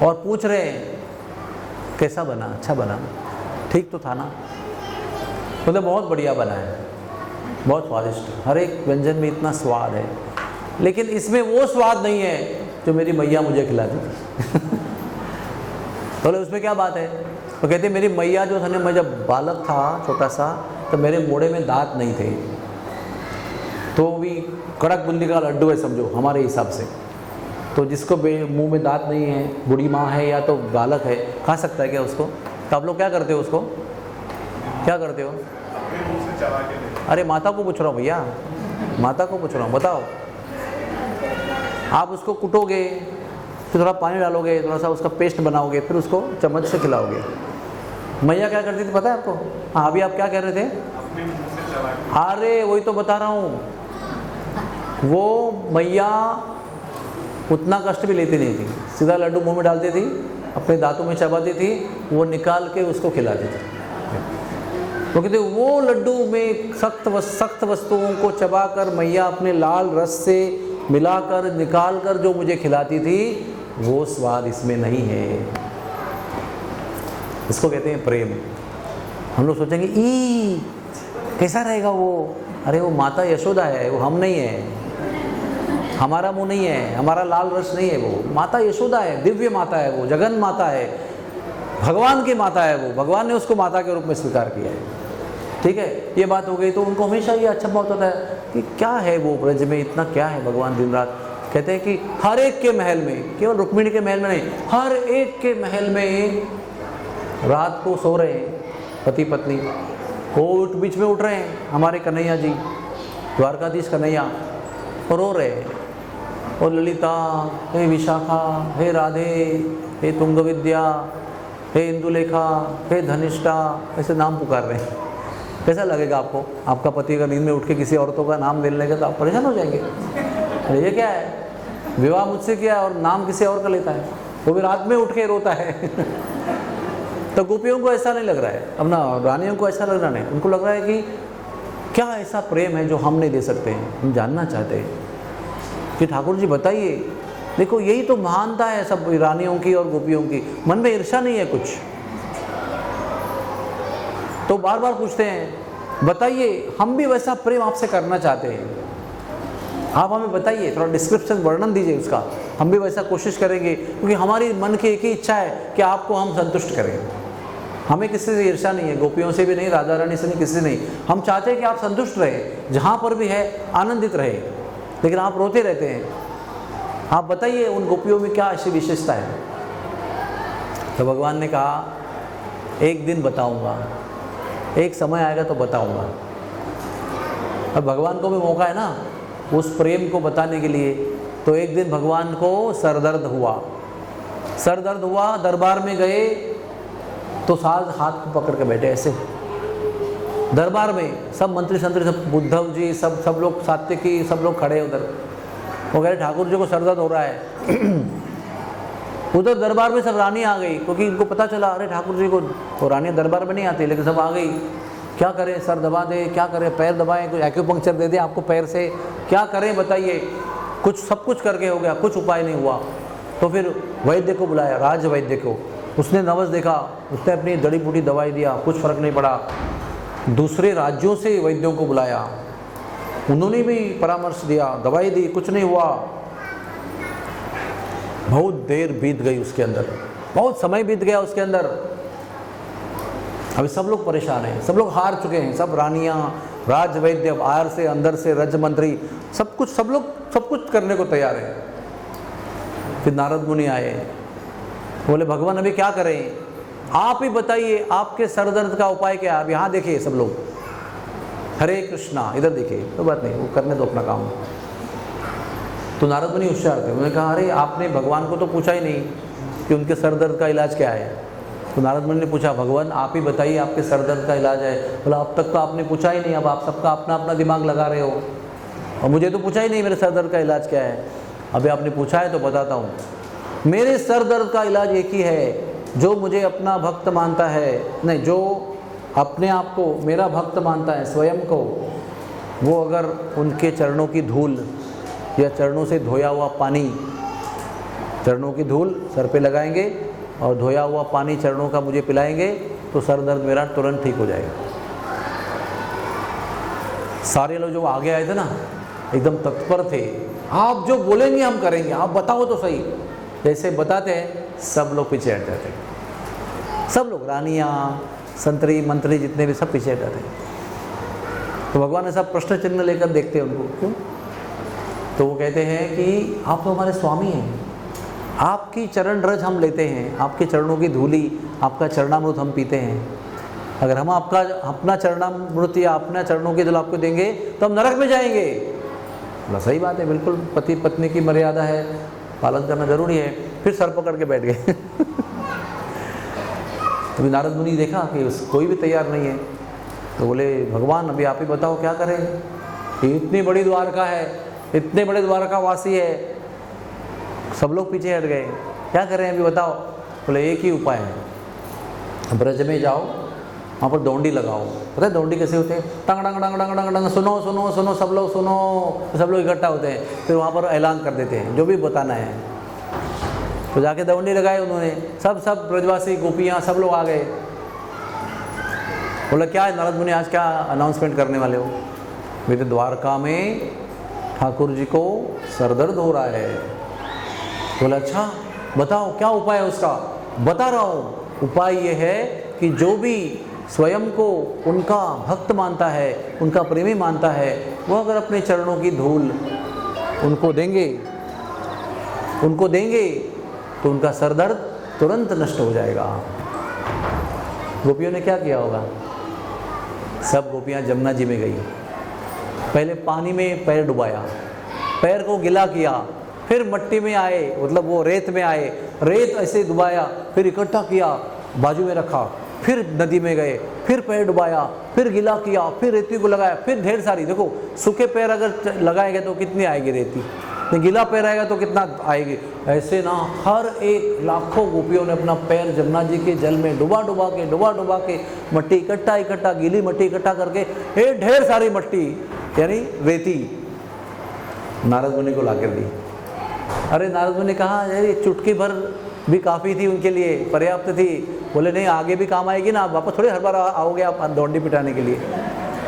और पूछ रहे हैं कैसा बना, अच्छा बना, ठीक तो था ना, मतलब बहुत बढ़िया बना है। बहुत स्वादिष्ट है, हर एक व्यंजन में इतना स्वाद है, लेकिन इसमें वो स्वाद नहीं है जो मेरी मैया मुझे खिलाती थी। बोले उसमें क्या बात है? तो कहते मेरी मैया जो था ना, मैं जब बालक था छोटा सा, तो मेरे मोड़े में दांत नहीं थे, तो भी कड़क बूंदी का लड्डू है समझो हमारे हिसाब से। तो जिसको मुंह में दांत नहीं है, बूढ़ी माँ है या तो बालक है, खा सकता है क्या उसको? तो आप लोग क्या करते हो उसको? क्या करते हो? अरे माता को पूछ रहा हूँ भैया, माता को पूछ रहा हूँ, बताओ। आप उसको कुटोगे, फिर थोड़ा पानी डालोगे, थोड़ा सा उसका पेस्ट बनाओगे, फिर उसको चम्मच से खिलाओगे। मैया क्या करती थी पता है आपको? हाँ, अभी आप क्या कह रहे थे? अरे वही तो बता रहा हूँ, वो मैया उतना कष्ट भी लेती नहीं थी, सीधा लड्डू मुंह में डालती थी, अपने दांतों में चबाती थी, वो निकाल के उसको खिलाती थी। तो कहते वो लड्डू में सख्त वस्तुओं को चबाकर मैया अपने लाल रस से मिलाकर निकाल कर जो मुझे खिलाती थी, वो स्वाद इसमें नहीं है। इसको कहते हैं प्रेम। हम लोग सोचेंगे ई कैसा रहेगा वो? अरे वो माता यशोदा है, वो हम नहीं है, हमारा मुंह नहीं है, हमारा लाल रस नहीं है, वो माता यशोदा है, दिव्य माता है, वो जगन माता है, भगवान की माता है, वो भगवान ने उसको माता के रूप में स्वीकार किया है। ठीक है, ये बात हो गई। तो उनको हमेशा ये अच्छा बहुत होता है कि क्या है वो ब्रज में, इतना क्या है भगवान दिन रात। कहते हैं कि हर एक के महल में, केवल रुक्मिणी के महल में नहीं, हर एक के महल में रात को सो रहे हैं पति पत्नी, वो बीच में उठ रहे हैं हमारे कन्हैया जी, द्वारकाधीश कन्हैया, और रो रहे हैं, और ललिता, हे विशाखा, हे राधे, हे तुंग विद्या, हे इंदुलेखा, हे धनिष्ठा, ऐसे नाम पुकार रहे हैं। कैसा लगेगा आपको? आपका पति अगर नींद में उठ के किसी औरतों का नाम ले लेगा तो आप परेशान हो जाएंगे। अरे ये क्या है, विवाह मुझसे किया और नाम किसी और का लेता है, वो भी रात में उठ के रोता है। तो गोपियों को ऐसा नहीं लग रहा है, अब ना रानियों को ऐसा लग रहा नहीं, उनको लग रहा है कि क्या ऐसा प्रेम है जो हम नहीं दे सकते हैं। हम जानना चाहते हैं कि ठाकुर जी बताइए। देखो यही तो महानता है सब रानियों की और गोपियों की, मन में ईर्ष्या नहीं है कुछ। तो बार बार पूछते हैं बताइए, हम भी वैसा प्रेम आपसे करना चाहते हैं, आप हमें बताइए, थोड़ा डिस्क्रिप्शन वर्णन दीजिए उसका, हम भी वैसा कोशिश करेंगे, क्योंकि हमारी मन की एक ही इच्छा है कि आपको हम संतुष्ट करें। हमें किसी से ईर्ष्या नहीं है, गोपियों से भी नहीं, राधा रानी से नहीं, किसी से नहीं। हम चाहते हैं कि आप संतुष्ट रहे, जहाँ पर भी है आनंदित रहे, लेकिन आप रोते रहते हैं। आप बताइए उन गोपियों में क्या ऐसी विशेषता है? तो भगवान ने कहा एक दिन बताऊंगा, एक समय आएगा तो बताऊंगा। अब भगवान को भी मौका है ना उस प्रेम को बताने के लिए। तो एक दिन भगवान को सरदर्द हुआ, दरबार में गए तो साथ हाथ को पकड़ के बैठे ऐसे दरबार में, सब मंत्री संतरी, सब उद्धव जी, सब लोग, सात्विकी, सब लोग खड़े उधर। वो कह रहे ठाकुर जी को सरदर्द हो रहा है। उधर दरबार में सब रानी आ गई, क्योंकि इनको पता चला अरे ठाकुर जी को, तो रानी दरबार में नहीं आती, लेकिन सब आ गई। क्या करें, सर दबा दे, क्या करें, पैर दबाएं, कुछ एक्यूपंक्चर दे दे आपको पैर से, क्या करें बताइए। कुछ सब कुछ करके हो गया, कुछ उपाय नहीं हुआ। तो फिर वैद्य को बुलाया, राज वैद्य को। उसने नवस देखा, उसने अपनी जड़ी बूटी दवाई दिया, कुछ फर्क नहीं पड़ा। दूसरे राज्यों से वैद्यों को बुलाया, उन्होंने भी परामर्श दिया, दवाई दी, कुछ नहीं हुआ। बहुत देर बीत गई उसके अंदर, बहुत समय बीत गया उसके अंदर। अभी सब लोग परेशान हैं, सब लोग हार चुके हैं, सब रानियां, राज वैद्य, बाहर से अंदर से रज मंत्री, सब कुछ करने को तैयार है। फिर नारद मुनि आए, बोले भगवान अभी क्या करें, आप ही बताइए, आपके सर दर्द का उपाय क्या है। अब यहाँ देखिए सब लोग, हरे कृष्णा, इधर देखिए, तो बात नहीं, वो करने दो अपना काम। तो नारद मुनि होशियार थे, उन्होंने कहा अरे आपने भगवान को तो पूछा ही नहीं कि उनके सर दर्द का इलाज क्या है। तो नारद मुनि ने पूछा भगवान आप ही बताइए, आपके सर दर्द का इलाज है। बोला अब तक तो आपने पूछा ही नहीं, अब आप सबका अपना अपना दिमाग लगा रहे हो, और मुझे तो पूछा ही नहीं मेरे सर दर्द का इलाज क्या है। अभी आपने पूछा है तो बताता हूँ। मेरे सर दर्द का इलाज एक ही है, जो मुझे अपना भक्त मानता है, नहीं, जो अपने आप को मेरा भक्त मानता है, स्वयं को, वो अगर उनके चरणों की धूल या चरणों से धोया हुआ पानी, चरणों की धूल सर पे लगाएंगे और धोया हुआ पानी चरणों का मुझे पिलाएंगे, तो सर दर्द मेरा तुरंत ठीक हो जाएगा। सारे लोग जो आगे आए थे ना एकदम तत्पर थे, आप जो बोलेंगे हम करेंगे, आप बताओ तो सही। जैसे बताते हैं सब लोग पीछे हट जाते, सब लोग, रानियाँ, संतरी, मंत्री जितने भी सब पीछे हट जाते। तो भगवान ने सब प्रश्न चिन्ह लेकर देखते हैं उनको, क्यों? तो वो कहते हैं कि आप तो हमारे स्वामी हैं, आपकी चरण रज हम लेते हैं, आपके चरणों की धूली, आपका चरणामृत हम पीते हैं। अगर हम आपका अपना चरणामृत या अपना चरणों की जल आपको देंगे तो हम नरक में जाएंगे। बोला सही बात है, बिल्कुल पति पत्नी की मर्यादा है, पालन करना जरूरी है। फिर सर पकड़ के बैठ गए। तो नारद मुनि देखा कि कोई भी तैयार नहीं है, तो बोले भगवान अभी आप ही बताओ क्या करें, इतनी बड़ी द्वारका है, इतने बड़े द्वारका वासी है, सब लोग पीछे हट गए, क्या करें अभी बताओ। बोले एक ही उपाय है, ब्रज में जाओ, वहाँ पर दौंडी लगाओ। पता है दौंडी कैसे होते हैं? टंग टंग टंग टंग टंग टंग, सुनो सुनो सुनो सब लोग सुनो, सब लोग इकट्ठा होते हैं, फिर वहाँ पर ऐलान कर देते हैं जो भी बताना है। तो जाके दौंडी लगाए उन्होंने, सब ब्रजवासी गोपियाँ सब लोग आ गए। बोला क्या है नारद मुनि, आज क्या अनाउंसमेंट करने वाले हो? मेरे द्वारका में ठाकुर जी को सरदर्द हो रहा है। बोला अच्छा बताओ क्या उपाय है उसका? बता रहा हूँ, उपाय ये है कि जो भी स्वयं को उनका भक्त मानता है, उनका प्रेमी मानता है, वो अगर अपने चरणों की धूल उनको देंगे तो उनका सरदर्द तुरंत नष्ट हो जाएगा। गोपियों ने क्या किया होगा? सब गोपियाँ जमुना जी में गई, पहले पानी में पैर डुबाया, पैर को गिला किया, फिर मट्टी में आए, मतलब वो रेत में आए, रेत ऐसे डुबाया, फिर इकट्ठा किया, बाजू में रखा, फिर नदी में गए, फिर पैर डुबाया, फिर गिला किया, फिर रेती को लगाया, फिर ढेर सारी, देखो सूखे पैर अगर लगाएंगे तो कितनी आएगी रेती, गीला पैर आएगा तो कितना आएगी। ऐसे ना हर एक लाखों गोपियों ने अपना पैर जमुना जी के जल में डुबा डुबा के मट्टी इकट्ठा गीली मट्टी इकट्ठा करके ये ढेर सारी मट्टी यानी रेती नारद मुनि को लाकर दी। अरे नारद मुनि ने कहा यार चुटकी भर भी काफ़ी थी उनके लिए, पर्याप्त थी। बोले नहीं आगे भी काम आएगी ना, वापस थोड़ी हर बार आओगे आप दौंडी पिटाने के लिए,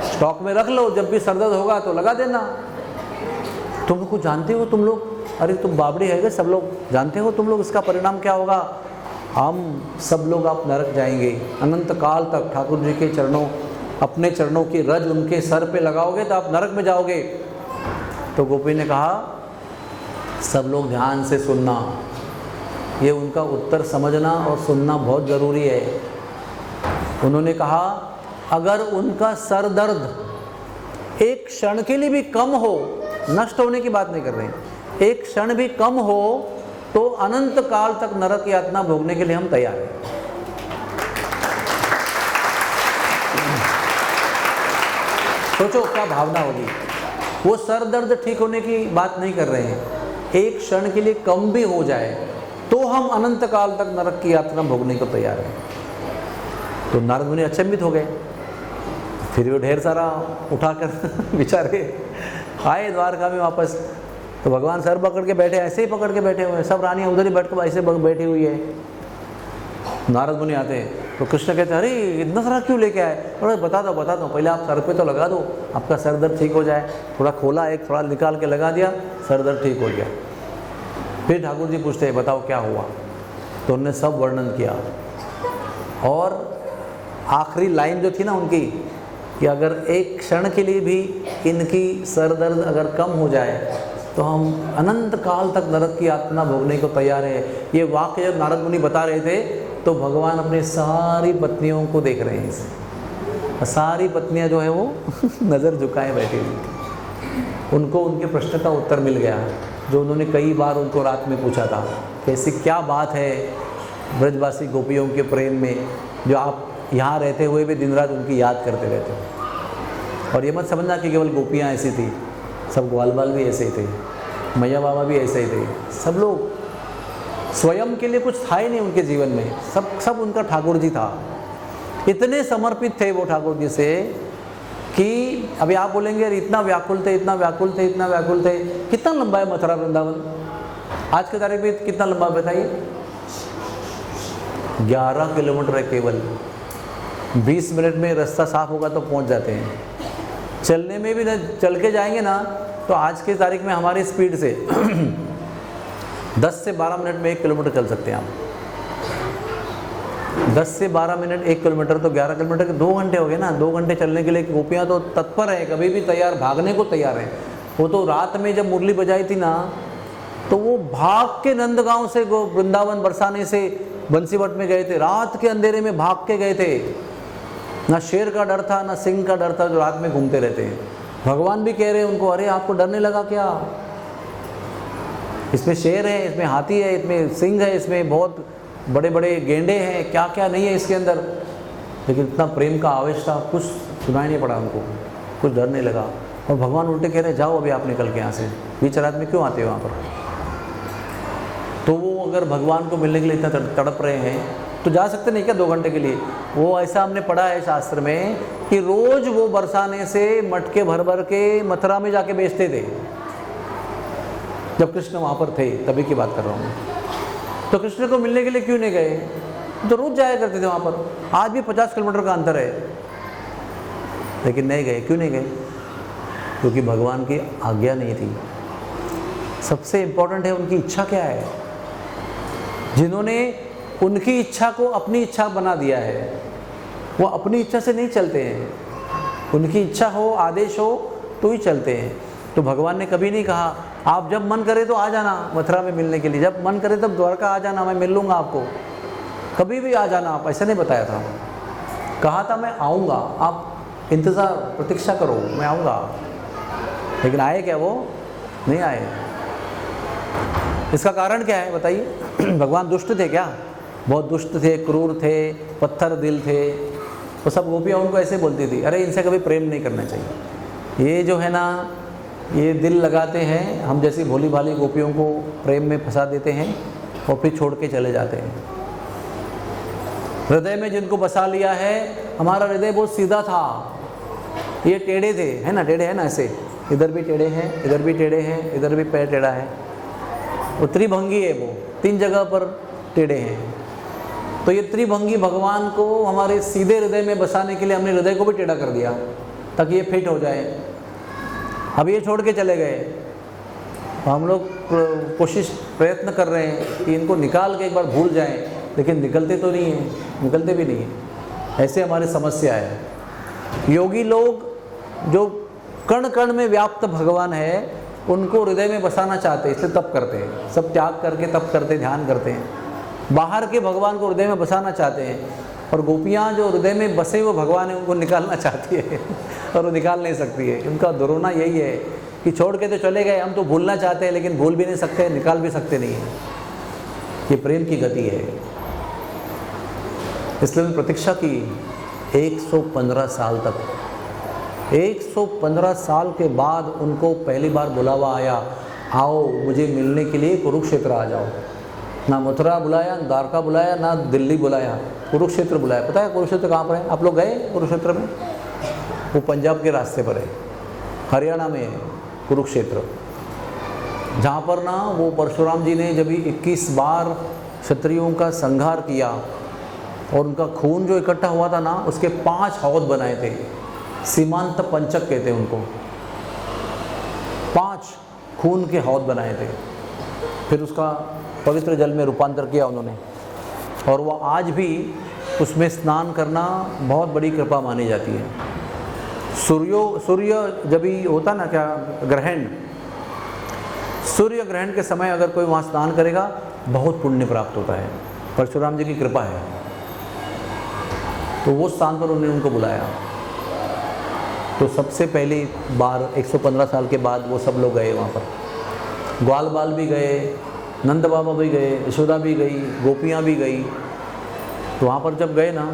स्टॉक में रख लो, जब भी सरदर्द होगा तो लगा देना। तुम को जानते हो तुम लोग, अरे तुम बाबड़ी है, सब लोग जानते हो तुम लोग इसका परिणाम क्या होगा? हम सब लोग आप नरक जाएंगे, अनंत काल तक ठाकुर जी के चरणों, अपने चरणों की रज उनके सर पे लगाओगे तो आप नरक में जाओगे। तो गोपी ने कहा सब लोग ध्यान से सुनना, ये उनका उत्तर समझना और सुनना बहुत ज़रूरी है। उन्होंने कहा अगर उनका सर दर्द एक क्षण के लिए भी कम हो, नष्ट होने की बात नहीं कर रहे हैं, एक क्षण भी कम हो तो अनंत काल तक नरक यातना भोगने के लिए हम तैयार हैं। सोचो क्या भावना होगी। वो सर दर्द ठीक होने की बात नहीं कर रहे हैं, एक क्षण के लिए कम भी हो जाए तो हम अनंत काल तक नरक की यातना भोगने को तैयार हैं। तो नारद मुनि अचंभित हो गए, फिर वो ढेर सारा उठाकर बेचारे आए द्वारका में वापस। तो भगवान सर पकड़ के बैठे, ऐसे ही पकड़ के बैठे हुए हैं, सब रानियाँ उधर ही बैठ कर ऐसे बैठी हुई है। नारद मुनि आते हैं तो कृष्ण कहते हैं अरे इतना सारा क्यों लेके आए? अरे बता दो पहले आप सर पे तो लगा दो, आपका सर दर्द ठीक हो जाए। थोड़ा खोला, एक थोड़ा निकाल के लगा दिया, सर दर्द ठीक हो गया। फिर ठाकुर जी पूछते हैं बताओ क्या हुआ? तो उन्होंने सब वर्णन किया और आखिरी लाइन जो थी ना उनकी कि अगर एक क्षण के लिए भी इनकी सर दर्द अगर कम हो जाए तो हम अनंत काल तक नरक की यातना भोगने को तैयार है। ये वाक्य जब नारद मुनि बता रहे थे तो भगवान अपनी सारी पत्नियों को देख रहे हैं इसे। सारी पत्नियां जो है वो नज़र झुकाए बैठी हुई। उनको उनके प्रश्न का उत्तर मिल गया जो उन्होंने कई बार उनको रात में पूछा था कि ऐसी क्या बात है ब्रजवासी गोपियों के प्रेम में जो आप यहाँ रहते हुए भी दिन रात उनकी याद करते रहते हो। और ये मत समझना कि केवल गोपियाँ ऐसी थी, सब ग्वाल बाल भी ऐसे ही थे, मैया बाबा भी ऐसे ही थे। सब लोग स्वयं के लिए कुछ था ही नहीं उनके जीवन में, सब उनका ठाकुर जी था। इतने समर्पित थे वो ठाकुर जी से कि अभी आप बोलेंगे अरे इतना व्याकुल थे, इतना व्याकुल थे, इतना व्याकुल थे। कितना लंबा है मथुरा वृंदावन? आज के तारीख में कितना लंबा बताइए? 11 किलोमीटर है केवल। 20 मिनट में रास्ता साफ होगा तो पहुंच जाते हैं। चलने में भी ना, चल के जाएंगे ना तो आज की तारीख में हमारी स्पीड से 10 से 12 मिनट में 1 किलोमीटर चल सकते हैं आप। 10 से 12 मिनट 1 किलोमीटर तो 11 किलोमीटर के 2 घंटे हो गए ना। 2 घंटे चलने के लिए गोपियाँ तो तत्पर है, कभी भी तैयार, भागने को तैयार है। वो तो रात में जब मुरली बजाई थी ना तो वो भाग के नंदगांव से वृंदावन बरसाने से बंसीवट में गए थे। रात के अंधेरे में भाग के गए थे। ना शेर का डर था ना सिंह का डर था जो रात में घूमते रहते हैं। भगवान भी कह रहे हैं उनको, अरे आपको डरने लगा क्या? इसमें शेर है, इसमें हाथी है, इसमें सिंह है, इसमें बहुत बड़े बड़े गेंडे हैं, क्या क्या नहीं है इसके अंदर। लेकिन इतना प्रेम का आवेश था, कुछ सुनाई नहीं पड़ा उनको, कुछ डर नहीं लगा। और भगवान उल्टे कह रहे जाओ अभी आप निकल के यहाँ से, बीच रात में क्यों आते हो वहाँ पर? तो वो अगर भगवान को मिलने के लिए इतना तड़प रहे हैं तो जा सकते नहीं क्या 2 घंटे के लिए? वो ऐसा हमने पढ़ा है शास्त्र में कि रोज वो बरसाने से मटके भर भर के मथुरा में जाके बेचते थे। जब कृष्ण वहाँ पर थे तभी की बात कर रहा हूँ। तो कृष्ण को मिलने के लिए क्यों नहीं गए? तो रोज जाया करते थे वहाँ पर। आज भी 50 किलोमीटर का अंतर है, लेकिन नहीं गए। क्यों नहीं गए? क्योंकि भगवान की आज्ञा नहीं थी। सबसे इम्पोर्टेंट है उनकी इच्छा क्या है। जिन्होंने उनकी इच्छा को अपनी इच्छा बना दिया है वो अपनी इच्छा से नहीं चलते हैं। उनकी इच्छा हो, आदेश हो तो ही चलते हैं। तो भगवान ने कभी नहीं कहा आप जब मन करे तो आ जाना मथुरा में मिलने के लिए, जब मन करे तब द्वारका आ जाना, मैं मिल लूँगा आपको, कभी भी आ जाना आप, ऐसा नहीं बताया था। कहा था मैं आऊँगा, आप इंतज़ार प्रतीक्षा करो, मैं आऊँगा। लेकिन आए क्या? वो नहीं आए। इसका कारण क्या है बताइए? भगवान दुष्ट थे क्या? बहुत दुष्ट थे, क्रूर थे, पत्थर दिल थे। तो सब गोपियाँ उनको ऐसे बोलती थी, अरे इनसे कभी प्रेम नहीं करना चाहिए। ये जो है ना, ये दिल लगाते हैं, हम जैसी भोली भाली गोपियों को प्रेम में फंसा देते हैं और फिर छोड़ के चले जाते हैं। हृदय में जिनको बसा लिया है, हमारा हृदय बहुत सीधा था, ये टेढ़े थे, है ना, टेढ़े है ना ऐसे, इधर भी टेढ़े हैं, इधर भी टेढ़े हैं, इधर भी पैर टेढ़ा है। वो त्रिभंगी है, वो 3 जगह पर टेढ़े हैं। तो ये त्रिभंगी भगवान को हमारे सीधे हृदय में बसाने के लिए हमने हृदय को भी टेढ़ा कर दिया ताकि ये फिट हो जाए। अब ये छोड़ के चले गए। हम लोग प्रयत्न कर रहे हैं कि इनको निकाल के एक बार भूल जाएं, लेकिन निकलते तो नहीं हैं, निकलते भी नहीं हैं। ऐसे हमारी समस्या है। योगी लोग जो कण कण में व्याप्त भगवान है उनको हृदय में बसाना चाहते हैं, इसलिए तप करते हैं, सब त्याग करके तप करते, ध्यान करते हैं। बाहर के भगवान को हृदय में बसाना चाहते हैं, और गोपियाँ जो हृदय में बसे हुए भगवान है उनको निकालना चाहती है और वो निकाल नहीं सकती है। उनका दुरोना यही है कि छोड़ के तो चले गए, हम तो भूलना चाहते हैं लेकिन भूल भी नहीं सकते, निकाल भी सकते नहीं है। ये प्रेम की गति है। इसलिए मैंने प्रतीक्षा की 115 साल तक। 115 साल के बाद उनको पहली बार बुलावा आया, आओ मुझे मिलने के लिए कुरुक्षेत्र आ जाओ। ना मथुरा बुलाया, ना द्वारका बुलाया, ना दिल्ली बुलाया, कुरुक्षेत्र बुलाया। पता है कुरुक्षेत्र कहाँ पर है? आप लोग गए कुरुक्षेत्र में? वो पंजाब के रास्ते पर है, हरियाणा में है कुरुक्षेत्र, जहाँ पर ना वो परशुराम जी ने जब 21 बार क्षत्रियों का संहार किया और उनका खून जो इकट्ठा हुआ था ना, उसके 5 हौद बनाए थे। सीमांत पंचक कहते हैं उनको। 5 खून के हौद बनाए थे, फिर उसका पवित्र जल में रूपांतर किया उन्होंने। और वो आज भी उसमें स्नान करना बहुत बड़ी कृपा मानी जाती है। सूर्य जब भी होता ना क्या ग्रहण, सूर्य ग्रहण के समय अगर कोई वहाँ स्नान करेगा बहुत पुण्य प्राप्त होता है। परशुराम जी की कृपा है। तो वो स्थान पर उन्होंने उनको बुलाया। तो सबसे पहली बार 115 साल के बाद वो सब लोग गए वहाँ पर। ग्वाल बाल भी गए, नंद बाबा भी गए, यशोदा भी गई, गोपियाँ भी गई। तो वहाँ पर जब गए ना,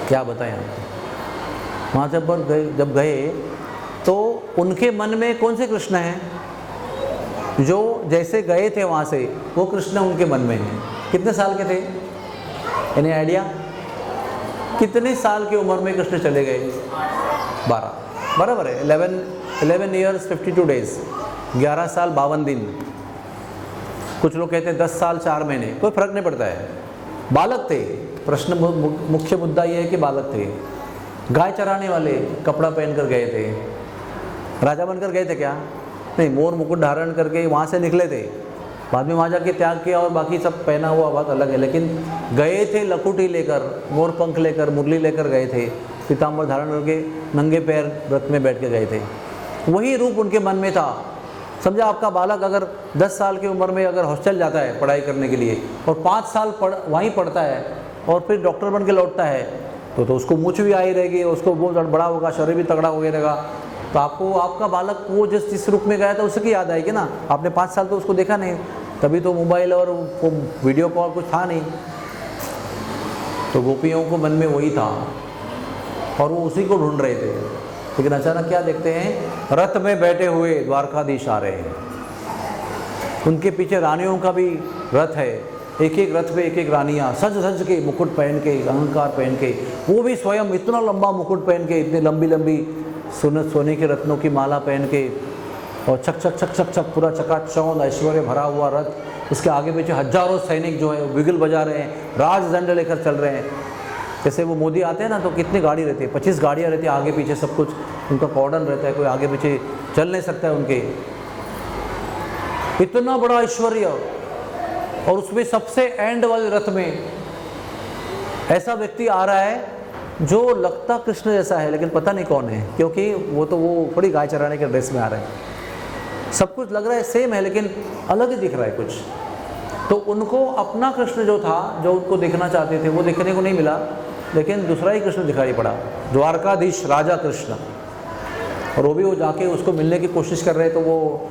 क्या बताएं आपको, वहाँ जब गए तो उनके मन में कौन से कृष्ण हैं? जो जैसे गए थे वहाँ से वो कृष्ण उनके मन में हैं। कितने साल के थे? Any idea? कितने साल की उम्र में कृष्ण चले गए? 12, बराबर है। 11 ईयर्स 52 डेज, 11 साल 52 दिन। कुछ लोग कहते हैं 10 साल 4 महीने, कोई फर्क नहीं पड़ता है। बालक थे। प्रश्न मुख्य मुद्दा ये है कि बालक थे। गाय चराने वाले कपड़ा पहन कर गए थे, राजा बनकर गए थे क्या? नहीं, मोर मुकुट धारण करके वहाँ से निकले थे, बाद में वहाँ जाके त्याग किया और बाकी सब पहना हुआ बात अलग है, लेकिन गए थे लकुटी लेकर, मोर पंख लेकर, मुरली लेकर गए थे, पीताम्बर धारण करके नंगे पैर व्रत में बैठ के गए थे। वही रूप उनके मन में था। समझा, आपका बालक अगर 10 साल की उम्र में अगर हॉस्टल जाता है पढ़ाई करने के लिए और 5 साल वहीं पढ़ता है और फिर डॉक्टर बन के लौटता है, तो उसको मूंछ भी आई रहेगी, उसको बहुत बड़ा होगा, शरीर भी तगड़ा हो रहेगा, तो आपको आपका बालक वो जिस रूप में गया था उसकी याद आएगी ना। आपने 5 साल तो उसको देखा नहीं, तभी तो मोबाइल और वो वीडियो कॉल कुछ था नहीं। तो गोपियों को मन में वही था और वो उसी को ढूंढ रहे थे। लेकिन अचानक क्या देखते हैं, रथ में बैठे हुए द्वारकाधीश आ रहे हैं। उनके पीछे रानियों का भी रथ है, एक एक रथ पे एक एक रानियाँ सज सज के, मुकुट पहन के, अहंकार पहन के, वो भी स्वयं इतना लंबा मुकुट पहन के, इतनी लंबी लंबी सोने के रत्नों की माला पहन के, और छक छक छक छक छक पूरा चकाचौंध ऐश्वर्य भरा हुआ रथ। उसके आगे पीछे हजारों सैनिक जो है बिगल बजा रहे हैं, राजदंड लेकर चल रहे हैं। जैसे वो मोदी आते हैं ना, तो कितनी गाड़ी रहती है, 25 गाड़ियाँ रहती है आगे पीछे, सब कुछ उनका कॉर्डन रहता है, कोई आगे पीछे चल नहीं सकता है उनके। इतना बड़ा ऐश्वर्य, और उसमें सबसे एंड वाले रथ में ऐसा व्यक्ति आ रहा है जो लगता कृष्ण जैसा है, लेकिन पता नहीं कौन है, क्योंकि वो थोड़ी गाय चराने के ड्रेस में आ रहा है। सब कुछ लग रहा है सेम है, लेकिन अलग ही दिख रहा है कुछ। तो उनको अपना कृष्ण जो था, जो उनको देखना चाहते थे, वो देखने को नहीं मिला, लेकिन दूसरा ही कृष्ण दिखाई पड़ा, द्वारकाधीश राजा कृष्ण। और वो जाके उसको मिलने की कोशिश कर रहे, तो वो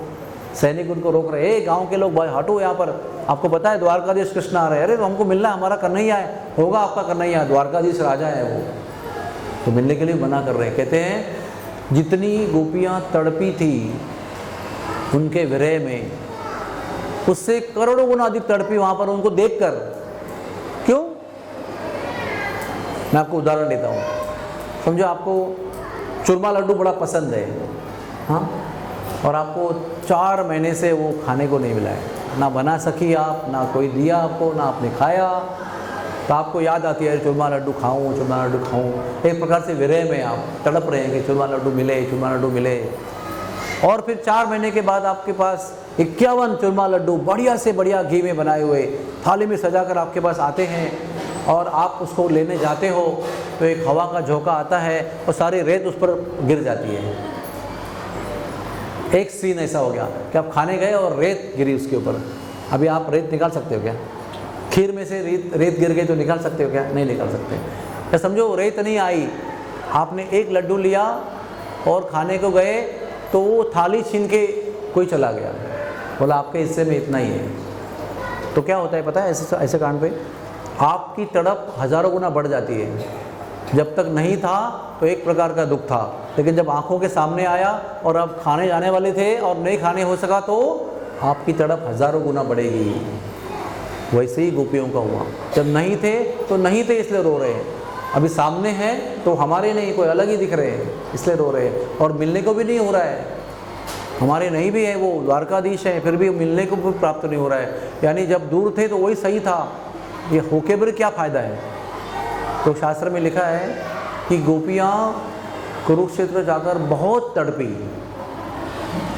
सैनिक उनको रोक रहे, हे गांव के लोग, भाई हटो यहाँ पर, आपको पता है द्वारकाधीश कृष्ण आ रहे हैं। अरे तो हमको मिलना है, हमारा कन्हैया है। होगा आपका कन्हैया, द्वारकाधीश राजा है वो। तो मिलने के लिए मना कर रहे हैं। कहते हैं जितनी गोपियाँ तड़पी थी उनके विरह में, उससे करोड़ों गुना अधिक तड़पी वहाँ पर उनको देखकर। क्यों? मैं आपको उदाहरण देता हूँ। समझो आपको चूरमा लड्डू बड़ा पसंद है, हाँ, और आपको 4 महीने से वो खाने को नहीं मिला है, ना बना सकी आप, ना कोई दिया आपको, ना आपने खाया, तो आपको याद आती है चूरमा लड्डू खाऊं, चूरमा लड्डू खाऊं। एक प्रकार से विरह में आप तड़प रहे हैं कि चूरमा लड्डू मिले, चूरमा लड्डू मिले। और फिर 4 महीने के बाद आपके पास 51 चूरमा लड्डू बढ़िया से बढ़िया घी में बनाए हुए थाली में सजाकर आपके पास आते हैं, और आप उसको लेने जाते हो तो एक हवा का झोंका आता है और सारी रेत उस पर गिर जाती है। एक सीन ऐसा हो गया कि आप खाने गए और रेत गिरी उसके ऊपर। अभी आप रेत निकाल सकते हो क्या? खीर में से रेत गिर गई तो निकाल सकते हो क्या? नहीं निकाल सकते। या समझो रेत नहीं आई, आपने एक लड्डू लिया और खाने को गए तो वो थाली छीन के कोई चला गया, बोला आपके हिस्से में इतना ही है। तो क्या होता है पता है? ऐसे कांड पे आपकी तड़प हजारों गुना बढ़ जाती है। जब तक नहीं था तो एक प्रकार का दुख था, लेकिन जब आंखों के सामने आया और अब खाने जाने वाले थे और नहीं खाने हो सका, तो आपकी तड़प हजारों गुना बढ़ेगी। वैसे ही गोपियों का हुआ, जब नहीं थे तो नहीं थे इसलिए रो रहे हैं, अभी सामने हैं तो हमारे नहीं, कोई अलग ही दिख रहे हैं इसलिए रो रहे हैं, और मिलने को भी नहीं हो रहा है, हमारे नहीं भी है, वो द्वारकाधीश है, फिर भी मिलने को भी प्राप्त नहीं हो रहा है। यानी जब दूर थे तो वही सही था, ये होके भी क्या फ़ायदा है। तो शास्त्र में लिखा है कि गोपियाँ कुरुक्षेत्र जाकर बहुत तड़पी,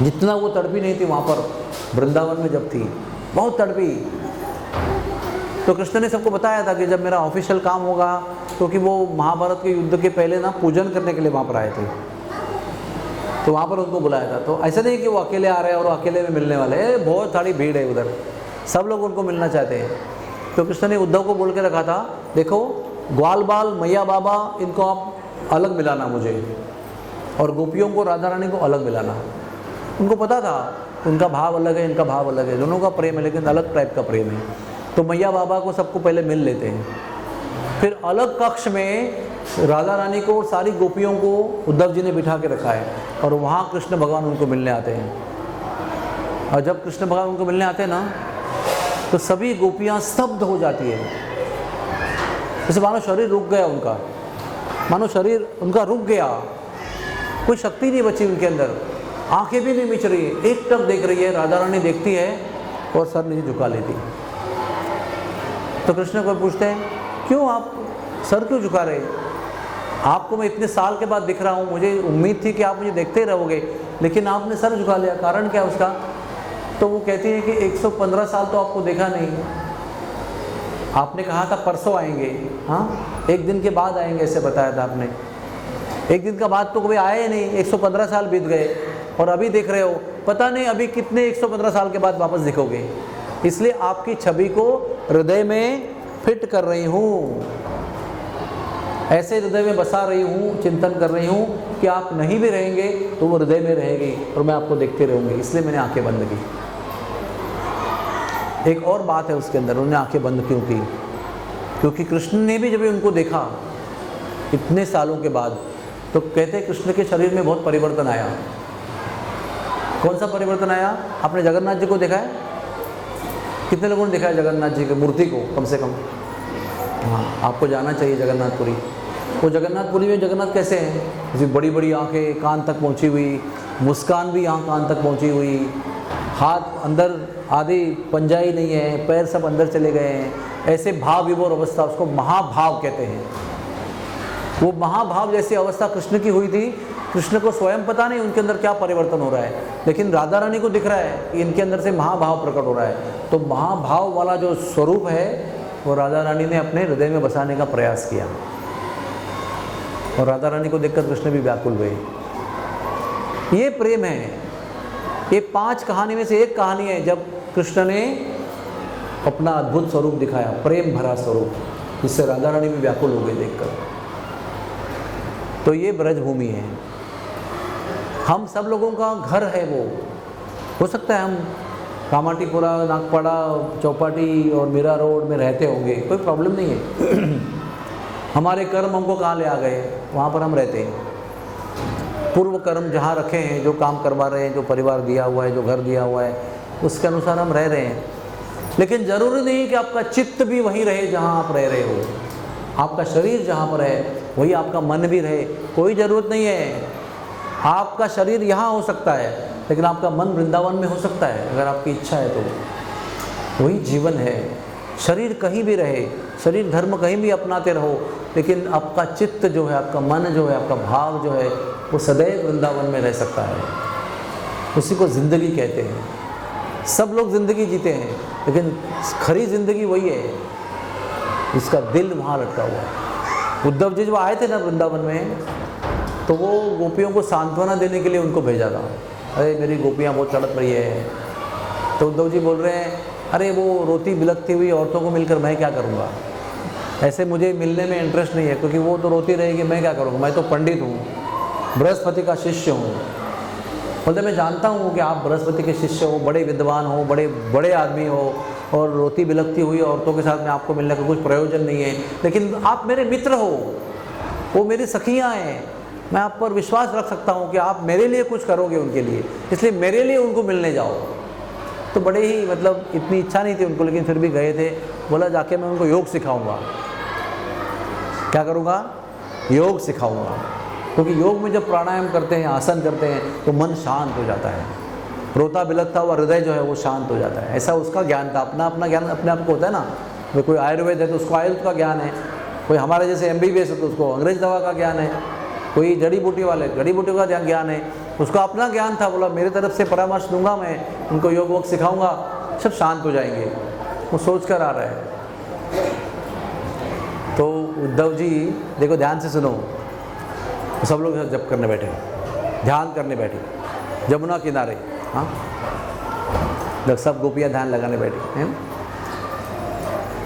जितना वो तड़पी नहीं थी वहाँ पर वृंदावन में जब थी, बहुत तड़पी। तो कृष्ण ने सबको बताया था कि जब मेरा ऑफिशियल काम होगा, क्योंकि वो महाभारत के युद्ध के पहले ना पूजन करने के लिए वहाँ पर आए थे, तो वहाँ पर उनको बुलाया था। तो ऐसा नहीं कि वो अकेले आ रहे हैं और अकेले में मिलने वाले हैं, बहुत सारी भीड़ है उधर, सब लोग उनको मिलना चाहते हैं। तो कृष्ण ने उद्धव को बोल के रखा था, देखो ग्वाल बाल मैया बाबा इनको आप अलग मिलाना मुझे, और गोपियों को राधा रानी को अलग मिलाना। उनको पता था उनका भाव अलग है, इनका भाव अलग है, दोनों का प्रेम है लेकिन अलग टाइप का प्रेम है। तो मैया बाबा को सबको पहले मिल लेते हैं, फिर अलग कक्ष में राधा रानी को और सारी गोपियों को उद्धव जी ने बिठा के रखा है, और वहाँ कृष्ण भगवान उनको मिलने आते हैं। और जब कृष्ण भगवान उनको मिलने आते हैं ना, तो सभी गोपियाँ स्तब्ध हो जाती है, जैसे मानो शरीर रुक गया उनका, मानो शरीर उनका रुक गया, कोई शक्ति नहीं बची उनके अंदर, आंखें भी नहीं मिच रही है, एक टक देख रही है। राधा रानी देखती है और सर नीचे झुका लेती। तो कृष्ण को पूछते हैं, क्यों आप सर क्यों झुका रहे? आपको मैं इतने साल के बाद दिख रहा हूँ, मुझे उम्मीद थी कि आप मुझे देखते ही रहोगे, लेकिन आपने सर झुका लिया, कारण क्या उसका? तो वो कहती है कि 115 साल तो आपको देखा नहीं, आपने कहा था परसों आएंगे, हाँ 1 दिन के बाद आएंगे ऐसे बताया था आपने, 1 दिन का बाद तो कभी आए ही नहीं, 115 साल बीत गए और अभी देख रहे हो, पता नहीं अभी कितने 115 साल के बाद वापस दिखोगे। इसलिए आपकी छवि को हृदय में फिट कर रही हूँ, ऐसे हृदय में बसा रही हूँ, चिंतन कर रही हूँ कि आप नहीं भी रहेंगे तो वो हृदय में रहेगी और मैं आपको देखते रहूँगी, इसलिए मैंने आंखें बंद की। एक और बात है उसके अंदर, उन्होंने आंखें बंद क्यों की? क्योंकि कृष्ण ने भी जब उनको देखा इतने सालों के बाद, तो कहते हैं कृष्ण के शरीर में बहुत परिवर्तन आया। कौन सा परिवर्तन आया? आपने जगन्नाथ जी को देखा है? कितने लोगों ने देखा है जगन्नाथ जी की मूर्ति को? कम से कम हाँ, आपको जाना चाहिए जगन्नाथपुरी। वो जगन्नाथपुरी में जगन्नाथ कैसे हैं? जैसे बड़ी बड़ी आंखें, कान तक पहुंची हुई, मुस्कान भी यहाँ कान तक पहुंची हुई, हाथ अंदर आधे पंजा ही नहीं है, पैर सब अंदर चले गए हैं, ऐसे भाव विभोर अवस्था, उसको महाभाव कहते हैं। वो महाभाव जैसी अवस्था कृष्ण की हुई थी। कृष्ण को स्वयं पता नहीं उनके अंदर क्या परिवर्तन हो रहा है, लेकिन राधा रानी को दिख रहा है कि इनके अंदर से महाभाव प्रकट हो रहा है। तो महाभाव वाला जो स्वरूप है वो राधा रानी ने अपने हृदय में बसाने का प्रयास किया, और राधा रानी को देखकर कृष्ण भी व्याकुल हुए। ये प्रेम है। ये 5 कहानी में से एक कहानी है जब कृष्ण ने अपना अद्भुत स्वरूप दिखाया, प्रेम भरा स्वरूप, जिससे राधा रानी भी व्याकुल हो गए देखकर। तो ये ब्रजभूमि है, हम सब लोगों का घर है। वो हो सकता है हम कामाटीपुरा, नागपाड़ा, चौपाटी और मीरा रोड में रहते होंगे, कोई प्रॉब्लम नहीं है। हमारे कर्म हमको कहाँ ले आ गए, वहाँ पर हम रहते हैं। पूर्व कर्म जहाँ रखे हैं, जो काम करवा रहे हैं, जो परिवार दिया हुआ है, जो घर दिया हुआ है, उसके अनुसार हम रह रहे हैं। लेकिन ज़रूरी नहीं कि आपका चित्त भी वहीं रहे जहाँ आप रह रहे हो। आपका शरीर जहाँ पर है वही आपका मन भी रहे, कोई ज़रूरत नहीं है। आपका शरीर यहाँ हो सकता है, लेकिन आपका मन वृंदावन में हो सकता है, अगर आपकी इच्छा है तो। वही जीवन है। शरीर कहीं भी रहे, शरीर धर्म कहीं भी अपनाते रहो, लेकिन आपका चित्त जो है, आपका मन जो है, आपका भाव जो है, वो सदैव वृंदावन में रह सकता है। उसी को ज़िंदगी कहते हैं। सब लोग ज़िंदगी जीते हैं, लेकिन खरी ज़िंदगी वही है जिसका दिल वहाँ लटका हुआ है। उद्धव जी जब आए थे ना वृंदावन में, तो वो गोपियों को सांत्वना देने के लिए उनको भेजा था। अरे मेरी गोपियाँ बहुत तड़प रही है। तो उद्धव जी बोल रहे हैं, अरे वो रोती बिलखती हुई औरतों को मिलकर मैं क्या करूँगा, ऐसे मुझे मिलने में इंटरेस्ट नहीं है, क्योंकि वो तो रोती रहेगी, मैं क्या करूँगा, मैं तो पंडित हूँ, बृहस्पति का शिष्य हूँ। बोलते मैं जानता हूँ कि आप बृहस्पति के शिष्य हो, बड़े विद्वान हो, बड़े बड़े आदमी हो, और रोती बिलखती हुई औरतों के साथ में आपको मिलने का कुछ प्रयोजन नहीं है, लेकिन आप मेरे मित्र हो, वो मेरी सखियाँ हैं, मैं आप पर विश्वास रख सकता हूँ कि आप मेरे लिए कुछ करोगे उनके लिए, इसलिए मेरे लिए उनको मिलने जाओ। तो बड़े ही मतलब इतनी इच्छा नहीं थी उनको, लेकिन फिर भी गए थे। बोला जाके मैं उनको योग सिखाऊंगा। क्या करूँगा? योग सिखाऊंगा, क्योंकि योग में जब प्राणायाम करते हैं, आसन करते हैं, तो मन शांत हो जाता है, रोता बिलखता हुआ हृदय जो है वो शांत हो जाता है। ऐसा उसका ज्ञान था। अपना अपना ज्ञान अपने आप को होता है ना। वो कोई आयुर्वेद है तो उसको आयुर्वेद का ज्ञान है, कोई हमारे जैसे MBBS है तो उसको अंग्रेज दवा का ज्ञान है, कोई जड़ी बूटी वाले जड़ी बूटी का ज्ञान है, उसका अपना ज्ञान था। बोला मेरी तरफ से परामर्श दूंगा, मैं उनको योग वोग सिखाऊंगा, सब शांत हो जाएंगे। वो सोच कर आ रहा है। तो उद्धव जी देखो, ध्यान से सुनो, सब लोग जप करने बैठे, ध्यान करने बैठे जमुना किनारे। हाँ, सब गोपियाँ ध्यान लगाने बैठी हैं।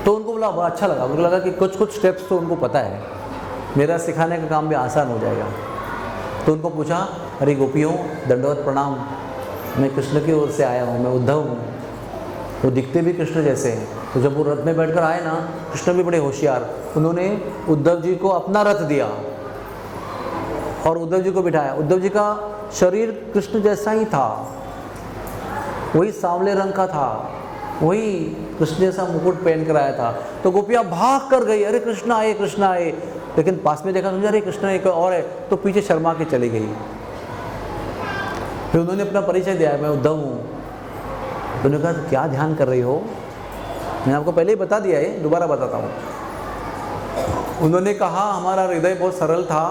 तो उनको बोला बड़ा अच्छा लगा, उनको लगा कि कुछ कुछ स्टेप्स तो उनको पता है, मेरा सिखाने का काम भी आसान हो जाएगा। तो उनको पूछा, अरे गोपियों दंडवत प्रणाम, मैं कृष्ण की ओर से आया हूँ, मैं उद्धव हूँ। वो दिखते भी कृष्ण जैसे हैं। तो जब वो रथ में बैठकर आए ना, कृष्ण भी बड़े होशियार, उन्होंने उद्धव जी को अपना रथ दिया और उद्धव जी को बिठाया। उद्धव जी का शरीर कृष्ण जैसा ही था, वही सांवले रंग का था, वही कृष्ण जैसा मुकुट पहन कर आया था। तो गोपियाँ भाग कर गई, अरे कृष्ण आए, कृष्ण आए। लेकिन पास में देखा, समझा अरे कृष्ण एक और है, तो पीछे शर्मा के चली गई। फिर उन्होंने अपना परिचय दिया, मैं उद्धव हूँ। उन्होंने कहा क्या ध्यान कर रही हो? मैंने आपको पहले ही बता दिया है, दोबारा बताता हूँ। उन्होंने कहा हमारा हृदय बहुत सरल था,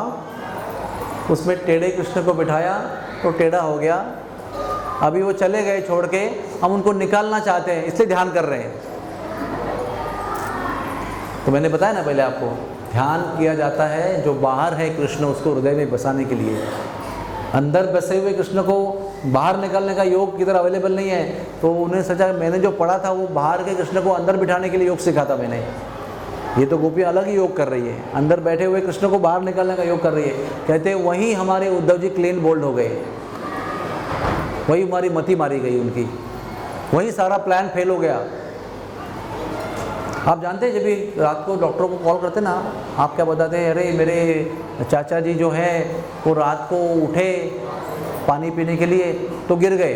उसमें टेढ़े कृष्ण को बिठाया तो टेढ़ा हो गया, अभी वो चले गए छोड़ के, हम उनको निकालना चाहते हैं इसलिए ध्यान कर रहे हैं। तो मैंने बताया ना पहले आपको, ध्यान किया जाता है जो बाहर है कृष्ण उसको हृदय में बसाने के लिए। अंदर बसे हुए कृष्ण को बाहर निकालने का योग किधर अवेलेबल नहीं है, तो उन्हें सोचा मैंने जो पढ़ा था वो बाहर के कृष्ण को अंदर बिठाने के लिए योग सीखा था मैंने। ये तो गोपियाँ अलग ही योग कर रही है, अंदर बैठे हुए कृष्ण को बाहर निकालने का योग कर रही है। कहते हैं वहीं हमारे उद्धव जी क्लीन बोल्ड हो गए, वही हमारी मति मारी गई उनकी, वही सारा प्लान फेल हो गया। आप जानते हैं जब भी रात को डॉक्टरों को कॉल करते ना, आप क्या बताते हैं, अरे मेरे चाचा जी जो है वो रात को उठे पानी पीने के लिए तो गिर गए,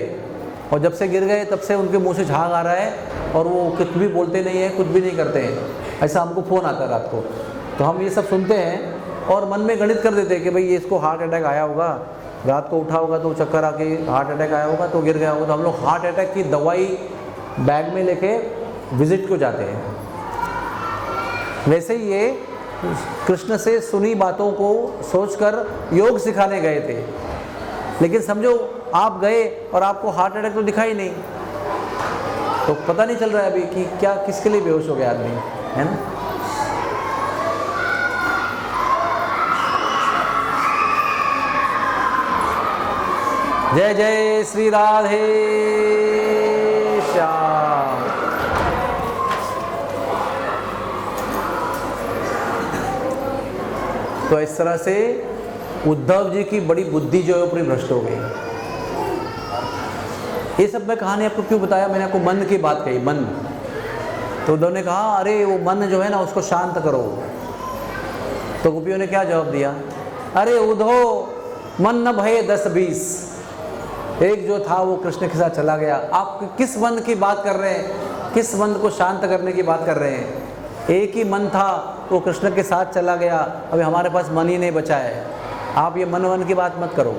और जब से गिर गए तब से उनके मुंह से झाग आ रहा है और वो कुछ भी बोलते नहीं है, कुछ भी नहीं करते हैं। ऐसा हमको फ़ोन आता है रात को, तो हम ये सब सुनते हैं और मन में गणित कर देते हैं कि भाई ये इसको हार्ट अटैक आया होगा, रात को उठा होगा तो चक्कर आके हार्ट अटैक आया होगा तो गिर गया होगा। तो हम लोग हार्ट अटैक की दवाई बैग में लेके विजिट को जाते हैं। वैसे ही ये कृष्ण से सुनी बातों को सोचकर योग सिखाने गए थे, लेकिन समझो आप गए और आपको हार्ट अटैक तो दिखा ही नहीं, तो पता नहीं चल रहा है अभी कि क्या किसके लिए बेहोश हो गया आदमी, है ना। जय जय श्री राधे श्याम। तो इस तरह से उद्धव जी की बड़ी बुद्धि जो है ऊपरी भ्रष्ट हो गई। ये सब मैं कहानी आपको क्यों बताया, मैंने आपको मन की बात कही, मन। तो उद्धव ने कहा अरे वो मन जो है ना उसको शांत करो। तो गोपियों ने क्या जवाब दिया, अरे उद्धव मन न भये 10-20, एक जो था वो कृष्ण के साथ चला गया। आप किस मन की बात कर रहे हैं, किस मन को शांत करने की बात कर रहे हैं। एक ही मन था वो कृष्ण के साथ चला गया, अभी हमारे पास मन ही नहीं बचा है। आप ये मन की बात मत करो।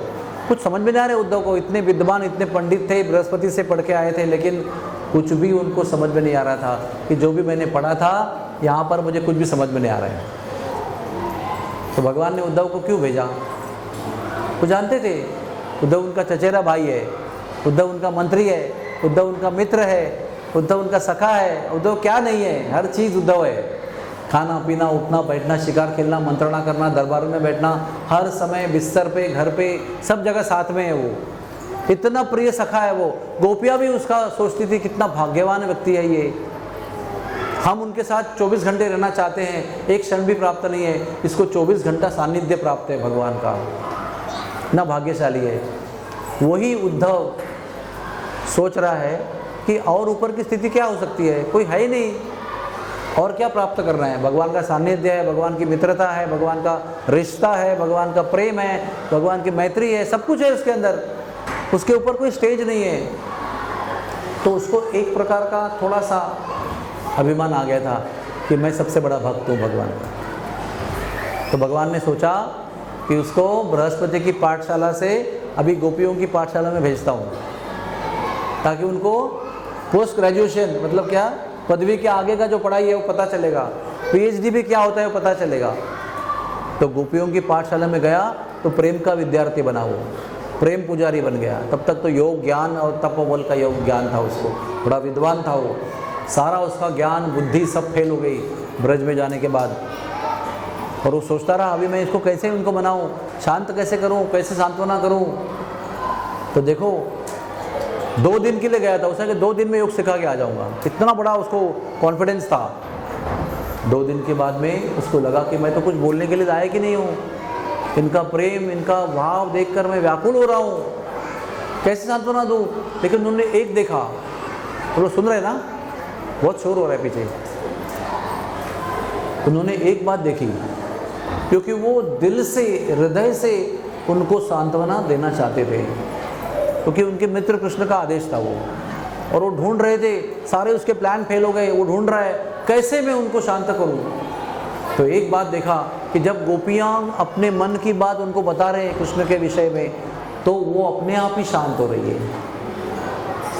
कुछ समझ में नहीं आ रहे उद्धव को, इतने विद्वान इतने पंडित थे, बृहस्पति से पढ़ के आए थे, लेकिन कुछ भी उनको समझ में नहीं आ रहा था कि जो भी मैंने पढ़ा था यहाँ पर मुझे कुछ भी समझ में नहीं आ रहा है। तो भगवान ने उद्धव को क्यों भेजा, वो जानते थे उद्धव उनका चचेरा भाई है, उद्धव उनका मंत्री है, उद्धव उनका मित्र है, उद्धव उनका सखा है। उद्धव क्या नहीं है, हर चीज़ उद्धव है। खाना पीना, उठना बैठना, शिकार खेलना, मंत्रणा करना, दरबारों में बैठना, हर समय बिस्तर पे, घर पे, सब जगह साथ में है वो। इतना प्रिय सखा है वो। गोपियाँ भी उसका सोचती थी कितना भाग्यवान व्यक्ति है ये, हम उनके साथ 24 घंटे रहना चाहते हैं, एक क्षण भी प्राप्त नहीं है, इसको 24 घंटा सानिध्य प्राप्त है भगवान का, ना भाग्यशाली है। वही उद्धव सोच रहा है कि और ऊपर की स्थिति क्या हो सकती है, कोई है ही नहीं, और क्या प्राप्त करना है। भगवान का सानिध्य है, भगवान की मित्रता है, भगवान का रिश्ता है, भगवान का प्रेम है, भगवान की मैत्री है, सब कुछ है उसके अंदर, उसके ऊपर कोई स्टेज नहीं है। तो उसको एक प्रकार का थोड़ा सा अभिमान आ गया था कि मैं सबसे बड़ा भक्त हूँ भगवान का। तो भगवान ने सोचा कि उसको बृहस्पति की पाठशाला से अभी गोपियों की पाठशाला में भेजता हूँ, ताकि उनको पोस्ट ग्रेजुएशन मतलब क्या, पदवी के आगे का जो पढ़ाई है वो पता चलेगा, पीएचडी भी क्या होता है वो पता चलेगा। तो गोपियों की पाठशाला में गया तो प्रेम का विद्यार्थी बना, वो प्रेम पुजारी बन गया। तब तक तो योग ज्ञान और तपोबल का योग ज्ञान था उसको, बड़ा विद्वान था वो। सारा उसका ज्ञान बुद्धि सब फेल हो गई ब्रज में जाने के बाद, और वो सोचता रहा अभी मैं इसको कैसे उनको बनाऊं, शांत कैसे करूं, कैसे सांत्वना करूं। तो देखो 2 दिन के लिए गया था, उसने कि 2 दिन में योग सिखा के आ जाऊंगा, इतना बड़ा उसको कॉन्फिडेंस था। 2 दिन के बाद में उसको लगा कि मैं तो कुछ बोलने के लिए लायक ही नहीं हूँ, इनका प्रेम इनका भाव देखकर मैं व्याकुल हो रहा हूँ, कैसे सांत्वना दूँ। लेकिन उन्होंने एक देखा, वो लोग सुन रहे ना, बहुत शोर हो रहा है पीछे। उन्होंने एक बात देखी, क्योंकि वो दिल से हृदय से उनको सांत्वना देना चाहते थे, क्योंकि उनके मित्र कृष्ण का आदेश था वो, और वो ढूंढ रहे थे, सारे उसके प्लान फेल हो गए, वो ढूंढ रहा है कैसे मैं उनको शांत करूं। तो एक बात देखा कि जब गोपियां अपने मन की बात उनको बता रहे हैं कृष्ण के विषय में, तो वो अपने आप ही शांत हो रही है।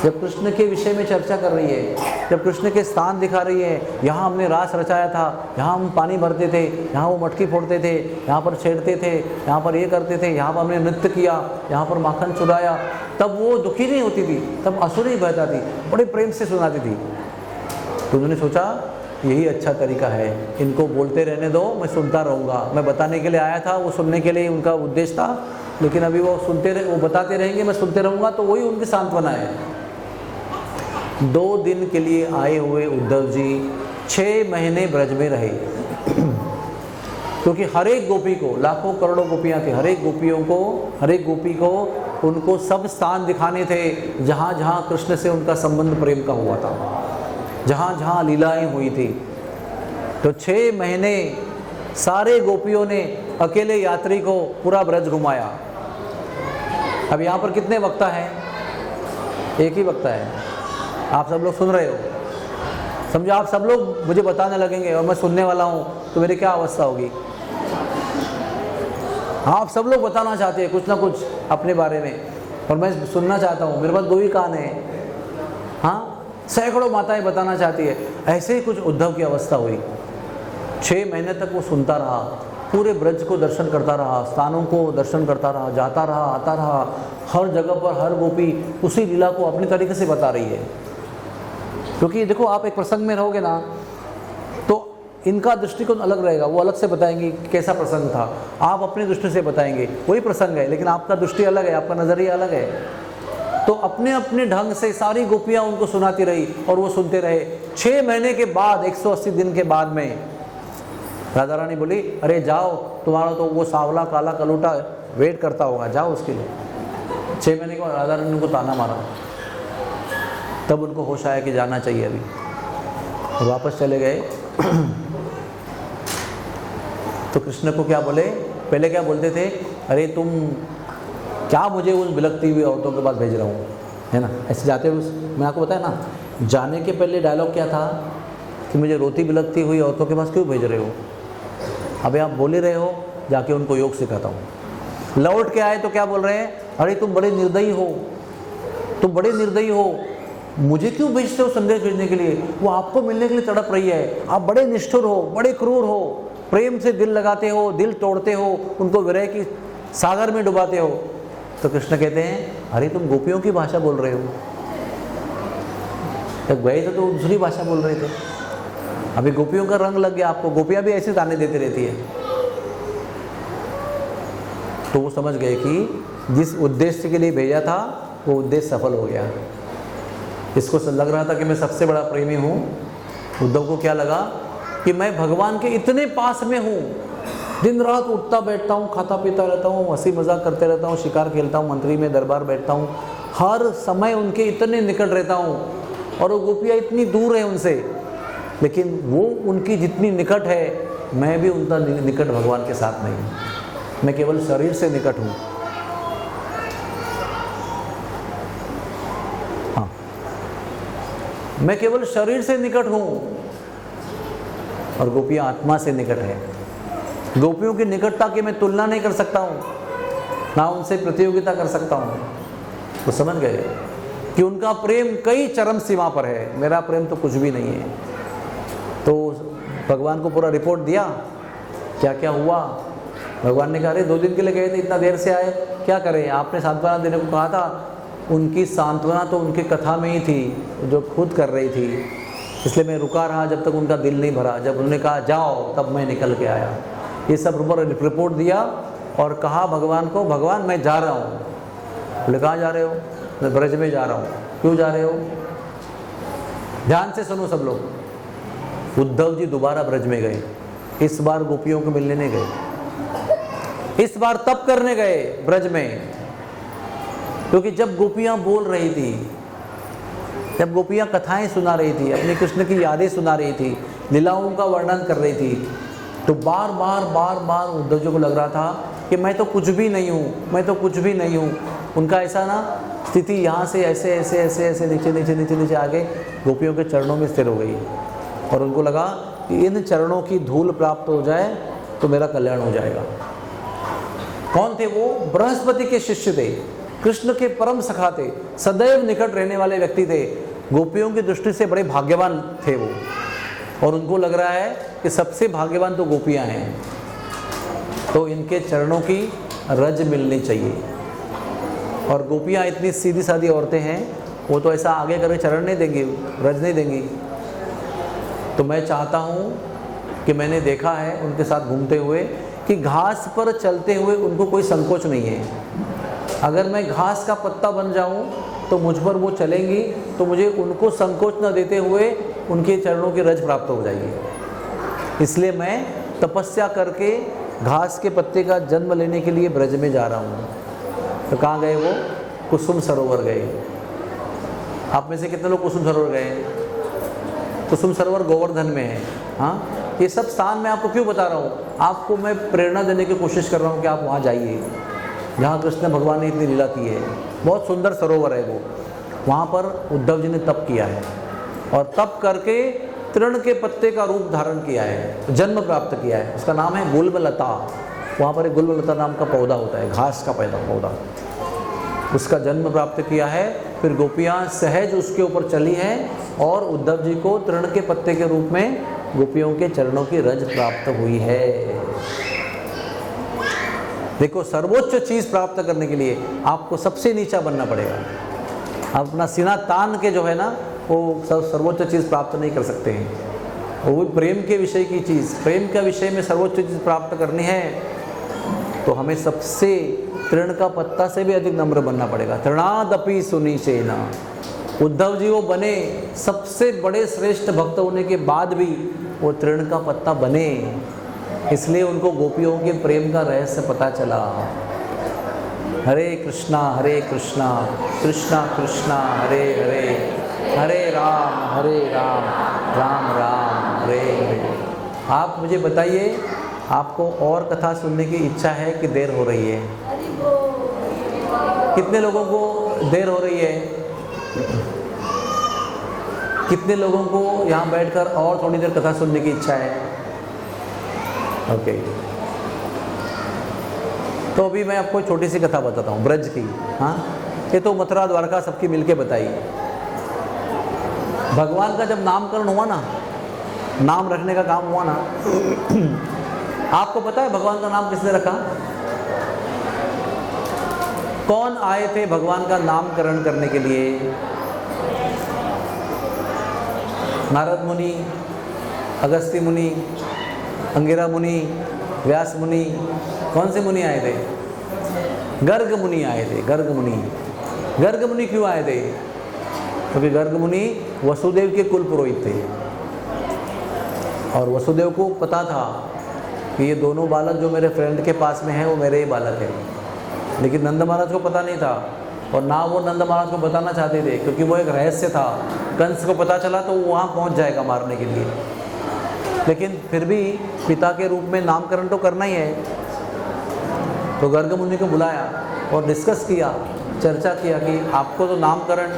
जब कृष्ण के विषय में चर्चा कर रही है, जब कृष्ण के स्थान दिखा रही है, यहाँ हमने रास रचाया था, यहाँ हम पानी भरते थे, यहाँ वो मटकी फोड़ते थे, यहाँ पर छेड़ते थे, यहाँ पर ये करते थे, यहाँ पर हमने नृत्य किया, यहाँ पर माखन चुराया, तब वो दुखी नहीं होती थी, तब आंसू नहीं बहता थी, बड़े प्रेम से सुनाती थी। तो उन्होंने सोचा यही अच्छा तरीका है, इनको बोलते रहने दो, मैं सुनता रहूँगा। मैं बताने के लिए आया था, वो सुनने के लिए उनका उद्देश्य था, लेकिन अभी वो वो बताते रहेंगे, मैं सुनते रहूँगा, तो वही उनकी सांत्वना है। 2 दिन के लिए आए हुए उद्धव जी 6 महीने ब्रज में रहे, क्योंकि हर एक गोपी को, लाखों करोड़ों गोपियाँ थी, हर एक गोपी को उनको सब स्थान दिखाने थे जहाँ जहाँ कृष्ण से उनका संबंध प्रेम का हुआ था, जहाँ जहाँ लीलाएं हुई थी। तो 6 महीने सारे गोपियों ने अकेले यात्री को पूरा ब्रज घुमाया। अब यहाँ पर कितने वक्ता हैं? एक ही वक्ता है। आप सब लोग सुन रहे हो, समझो आप सब लोग मुझे बताने लगेंगे और मैं सुनने वाला हूँ, तो मेरी क्या अवस्था होगी? आप सब लोग बताना चाहते हैं कुछ ना कुछ अपने बारे में, और मैं सुनना चाहता हूँ। मेरे पास 2 ही कान हैं, हाँ, सैकड़ों माताएं बताना चाहती है। ऐसे ही कुछ उद्धव की अवस्था हुई। 6 महीने तक वो सुनता रहा, पूरे ब्रज को दर्शन करता रहा, स्थानों को दर्शन करता रहा, जाता रहा, आता रहा, हर जगह पर हर गोपी उसी लीला को अपनी तरीके से बता रही है। क्योंकि देखो, आप एक प्रसंग में रहोगे ना, तो इनका दृष्टिकोण अलग रहेगा, वो अलग से बताएंगे कि कैसा प्रसंग था, आप अपनी दृष्टि से बताएंगे, वही प्रसंग है, लेकिन आपका दृष्टि अलग है, आपका नज़रिया अलग है। तो अपने अपने ढंग से सारी गोपियाँ उनको सुनाती रही और वो सुनते रहे। 6 महीने के बाद, 180 दिन के बाद में राधा रानी बोली, अरे जाओ, तुम्हारा तो वो सांवला काला कलूटा वेट करता होगा, जाओ उसके लिए। 6 महीने के बाद राधा रानी उनको ताना मारा, तब उनको होश आया कि जाना चाहिए अभी, और वापस चले गए। तो कृष्ण को क्या बोले? पहले क्या बोलते थे? अरे तुम क्या मुझे उन बिलखती हुई औरतों के पास भेज रहा हूँ, है ना, ऐसे जाते हुए। मैं आपको बताया ना, जाने के पहले डायलॉग क्या था कि मुझे रोती बिलखती हुई औरतों के पास क्यों भेज रहे हो? अभी आप बोल ही रहे हो, जाके उनको योग सिखाता हूँ। लौट के आए तो क्या बोल रहे हैं? अरे तुम बड़े निर्दयी हो, तुम बड़े निर्दयी हो, मुझे क्यों भेजते हो संदेश भेजने के लिए? वो आपको मिलने के लिए तड़प रही है, आप बड़े निष्ठुर हो, बड़े क्रूर हो, प्रेम से दिल लगाते हो, दिल तोड़ते हो, उनको विरह की सागर में डुबाते हो। तो कृष्ण कहते हैं, अरे तुम गोपियों की भाषा बोल रहे हो। जब गए थे तो दूसरी भाषा बोल रहे थे, अभी गोपियों का रंग लग गया आपको, गोपियां भी ऐसे ताने देती रहती है। तो वो समझ गए कि जिस उद्देश्य के लिए भेजा था वो उद्देश्य सफल हो गया। इसको लग रहा था कि मैं सबसे बड़ा प्रेमी हूँ। उद्धव को क्या लगा कि मैं भगवान के इतने पास में हूँ, दिन रात उठता बैठता हूँ, खाता पीता रहता हूँ, हंसी मजाक करते रहता हूँ, शिकार खेलता हूँ, मंत्री में दरबार बैठता हूँ, हर समय उनके इतने निकट रहता हूँ, और वो गोपियाँ इतनी दूर है उनसे, लेकिन वो उनकी जितनी निकट है, मैं भी उनका निकट भगवान के साथ नहीं हूँ। मैं केवल शरीर से निकट हूँ। हाँ, मैं केवल शरीर से निकट हूँ और गोपियाँ आत्मा से निकट है। गोपियों की निकटता की मैं तुलना नहीं कर सकता हूँ, ना उनसे प्रतियोगिता कर सकता हूँ। तो समझ गए कि उनका प्रेम कई चरम सीमा पर है, मेरा प्रेम तो कुछ भी नहीं है। तो भगवान को पूरा रिपोर्ट दिया, क्या क्या हुआ। भगवान ने कहा, अरे 2 दिन के लिए गए थे, इतना देर से आए, क्या करें? आपने सांत्वना देने को कहा था। उनकी सांत्वना तो उनकी कथा में ही थी जो खुद कर रही थी, इसलिए मैं रुका रहा जब तक उनका दिल नहीं भरा। जब उन्होंने कहा जाओ, तब मैं निकल के आया। ये सब रिपोर्ट दिया और कहा भगवान को, भगवान मैं जा रहा हूँ। बोले कहाँ जा रहे हो? मैं ब्रज में जा रहा हूँ। क्यों जा रहे हो? ध्यान से सुनो सब लोग। उद्धव जी दोबारा ब्रज में गए। इस बार गोपियों को मिलने नहीं गए, इस बार तप करने गए ब्रज में। क्योंकि जब गोपियाँ बोल रही थी, जब गोपियाँ कथाएं सुना रही थी, अपने कृष्ण की यादें सुना रही थी, लीलाओं का वर्णन कर रही थी, तो बार बार उद्धव जी को लग रहा था कि मैं तो कुछ भी नहीं हूँ, मैं तो कुछ भी नहीं हूँ। उनका ऐसा ना स्थिति यहाँ से ऐसे ऐसे ऐसे ऐसे नीचे नीचे नीचे नीचे आगे गोपियों के चरणों में स्थिर हो गई, और उनको लगा कि इन चरणों की धूल प्राप्त हो जाए तो मेरा कल्याण हो जाएगा। कौन थे वो? बृहस्पति के शिष्य थे। कृष्ण के परम सखा थे, सदैव निकट रहने वाले व्यक्ति थे, गोपियों की दृष्टि से बड़े भाग्यवान थे वो, और उनको लग रहा है कि सबसे भाग्यवान तो गोपियां हैं, तो इनके चरणों की रज मिलनी चाहिए। और गोपियां इतनी सीधी सादी औरतें हैं, वो तो ऐसा आगे करके चरण नहीं देंगी, रज नहीं देंगी। तो मैं चाहता हूँ कि मैंने देखा है उनके साथ घूमते हुए कि घास पर चलते हुए उनको कोई संकोच नहीं है। अगर मैं घास का पत्ता बन जाऊँ तो मुझ पर वो चलेंगी, तो मुझे उनको संकोच न देते हुए उनके चरणों की रज प्राप्त हो जाएगी। इसलिए मैं तपस्या करके घास के पत्ते का जन्म लेने के लिए ब्रज में जा रहा हूँ। तो कहाँ गए वो? कुसुम सरोवर गए। आप में से कितने लोग कुसुम सरोवर गए? कुसुम सरोवर गोवर्धन में है। हाँ, ये सब स्थान मैं आपको क्यों बता रहा हूँ? आपको मैं प्रेरणा देने की कोशिश कर रहा हूँ कि आप वहाँ जाइए, जहाँ कृष्ण भगवान ने इतनी लीला की है। बहुत सुंदर सरोवर है वो। वहाँ पर उद्धव जी ने तप किया है, और तप करके तृण के पत्ते का रूप धारण किया है, जन्म प्राप्त किया है। उसका नाम है गुल्मलता। वहाँ पर एक गुल्मलता नाम का पौधा होता है, घास का पौधा, उसका जन्म प्राप्त किया है। फिर गोपियाँ सहज उसके ऊपर चली हैं, और उद्धव जी को तृण के पत्ते के रूप में गोपियों के चरणों की रज प्राप्त हुई है। देखो, सर्वोच्च चीज़ प्राप्त करने के लिए आपको सबसे नीचा बनना पड़ेगा। आप अपना सीना तान के जो है ना, वो सर्वोच्च चीज़ प्राप्त नहीं कर सकते हैं। वो प्रेम के विषय की चीज़, प्रेम का विषय में सर्वोच्च चीज़ प्राप्त करनी है, तो हमें सबसे तृण का पत्ता से भी अधिक नम्र बनना पड़ेगा। तृणादपि सुनिचेना। उद्धव जी वो बने, सबसे बड़े श्रेष्ठ भक्त होने के बाद भी वो तृण का पत्ता बने, इसलिए उनको गोपियों के प्रेम का रहस्य पता चला। हरे कृष्णा कृष्णा कृष्णा हरे हरे, हरे राम राम राम हरे हरे। आप मुझे बताइए, आपको और कथा सुनने की इच्छा है कि देर हो रही है? कितने लोगों को देर हो रही है? कितने लोगों को यहाँ बैठकर और थोड़ी देर कथा सुनने की इच्छा है? ओके, तो अभी मैं आपको छोटी सी कथा बताता हूँ ब्रज की। हाँ, ये तो मथुरा द्वारका सबकी मिलके बताई। भगवान का जब नामकरण हुआ ना, नाम रखने का काम हुआ ना, आपको पता है भगवान का नाम किसने रखा? कौन आए थे भगवान का नामकरण करने के लिए? नारद मुनि, अगस्त्य मुनि, अंगिरा मुनि, व्यास मुनि। कौन से मुनि आए थे? गर्ग मुनि आए थे। गर्ग मुनि क्यों आए थे? क्योंकि गर्ग मुनि वसुदेव के कुल पुरोहित थे, और वसुदेव को पता था कि ये दोनों बालक जो मेरे फ्रेंड के पास में हैं वो मेरे ही बालक हैं। लेकिन नंद महाराज को पता नहीं था, और ना वो नंद महाराज को बताना चाहते थे, क्योंकि वो एक रहस्य था। कंस को पता चला तो वो वहाँ पहुँच जाएगा मारने के लिए। लेकिन फिर भी पिता के रूप में नामकरण तो करना ही है। तो गर्ग मुनि को बुलाया और डिस्कस किया, चर्चा किया कि आपको तो नामकरण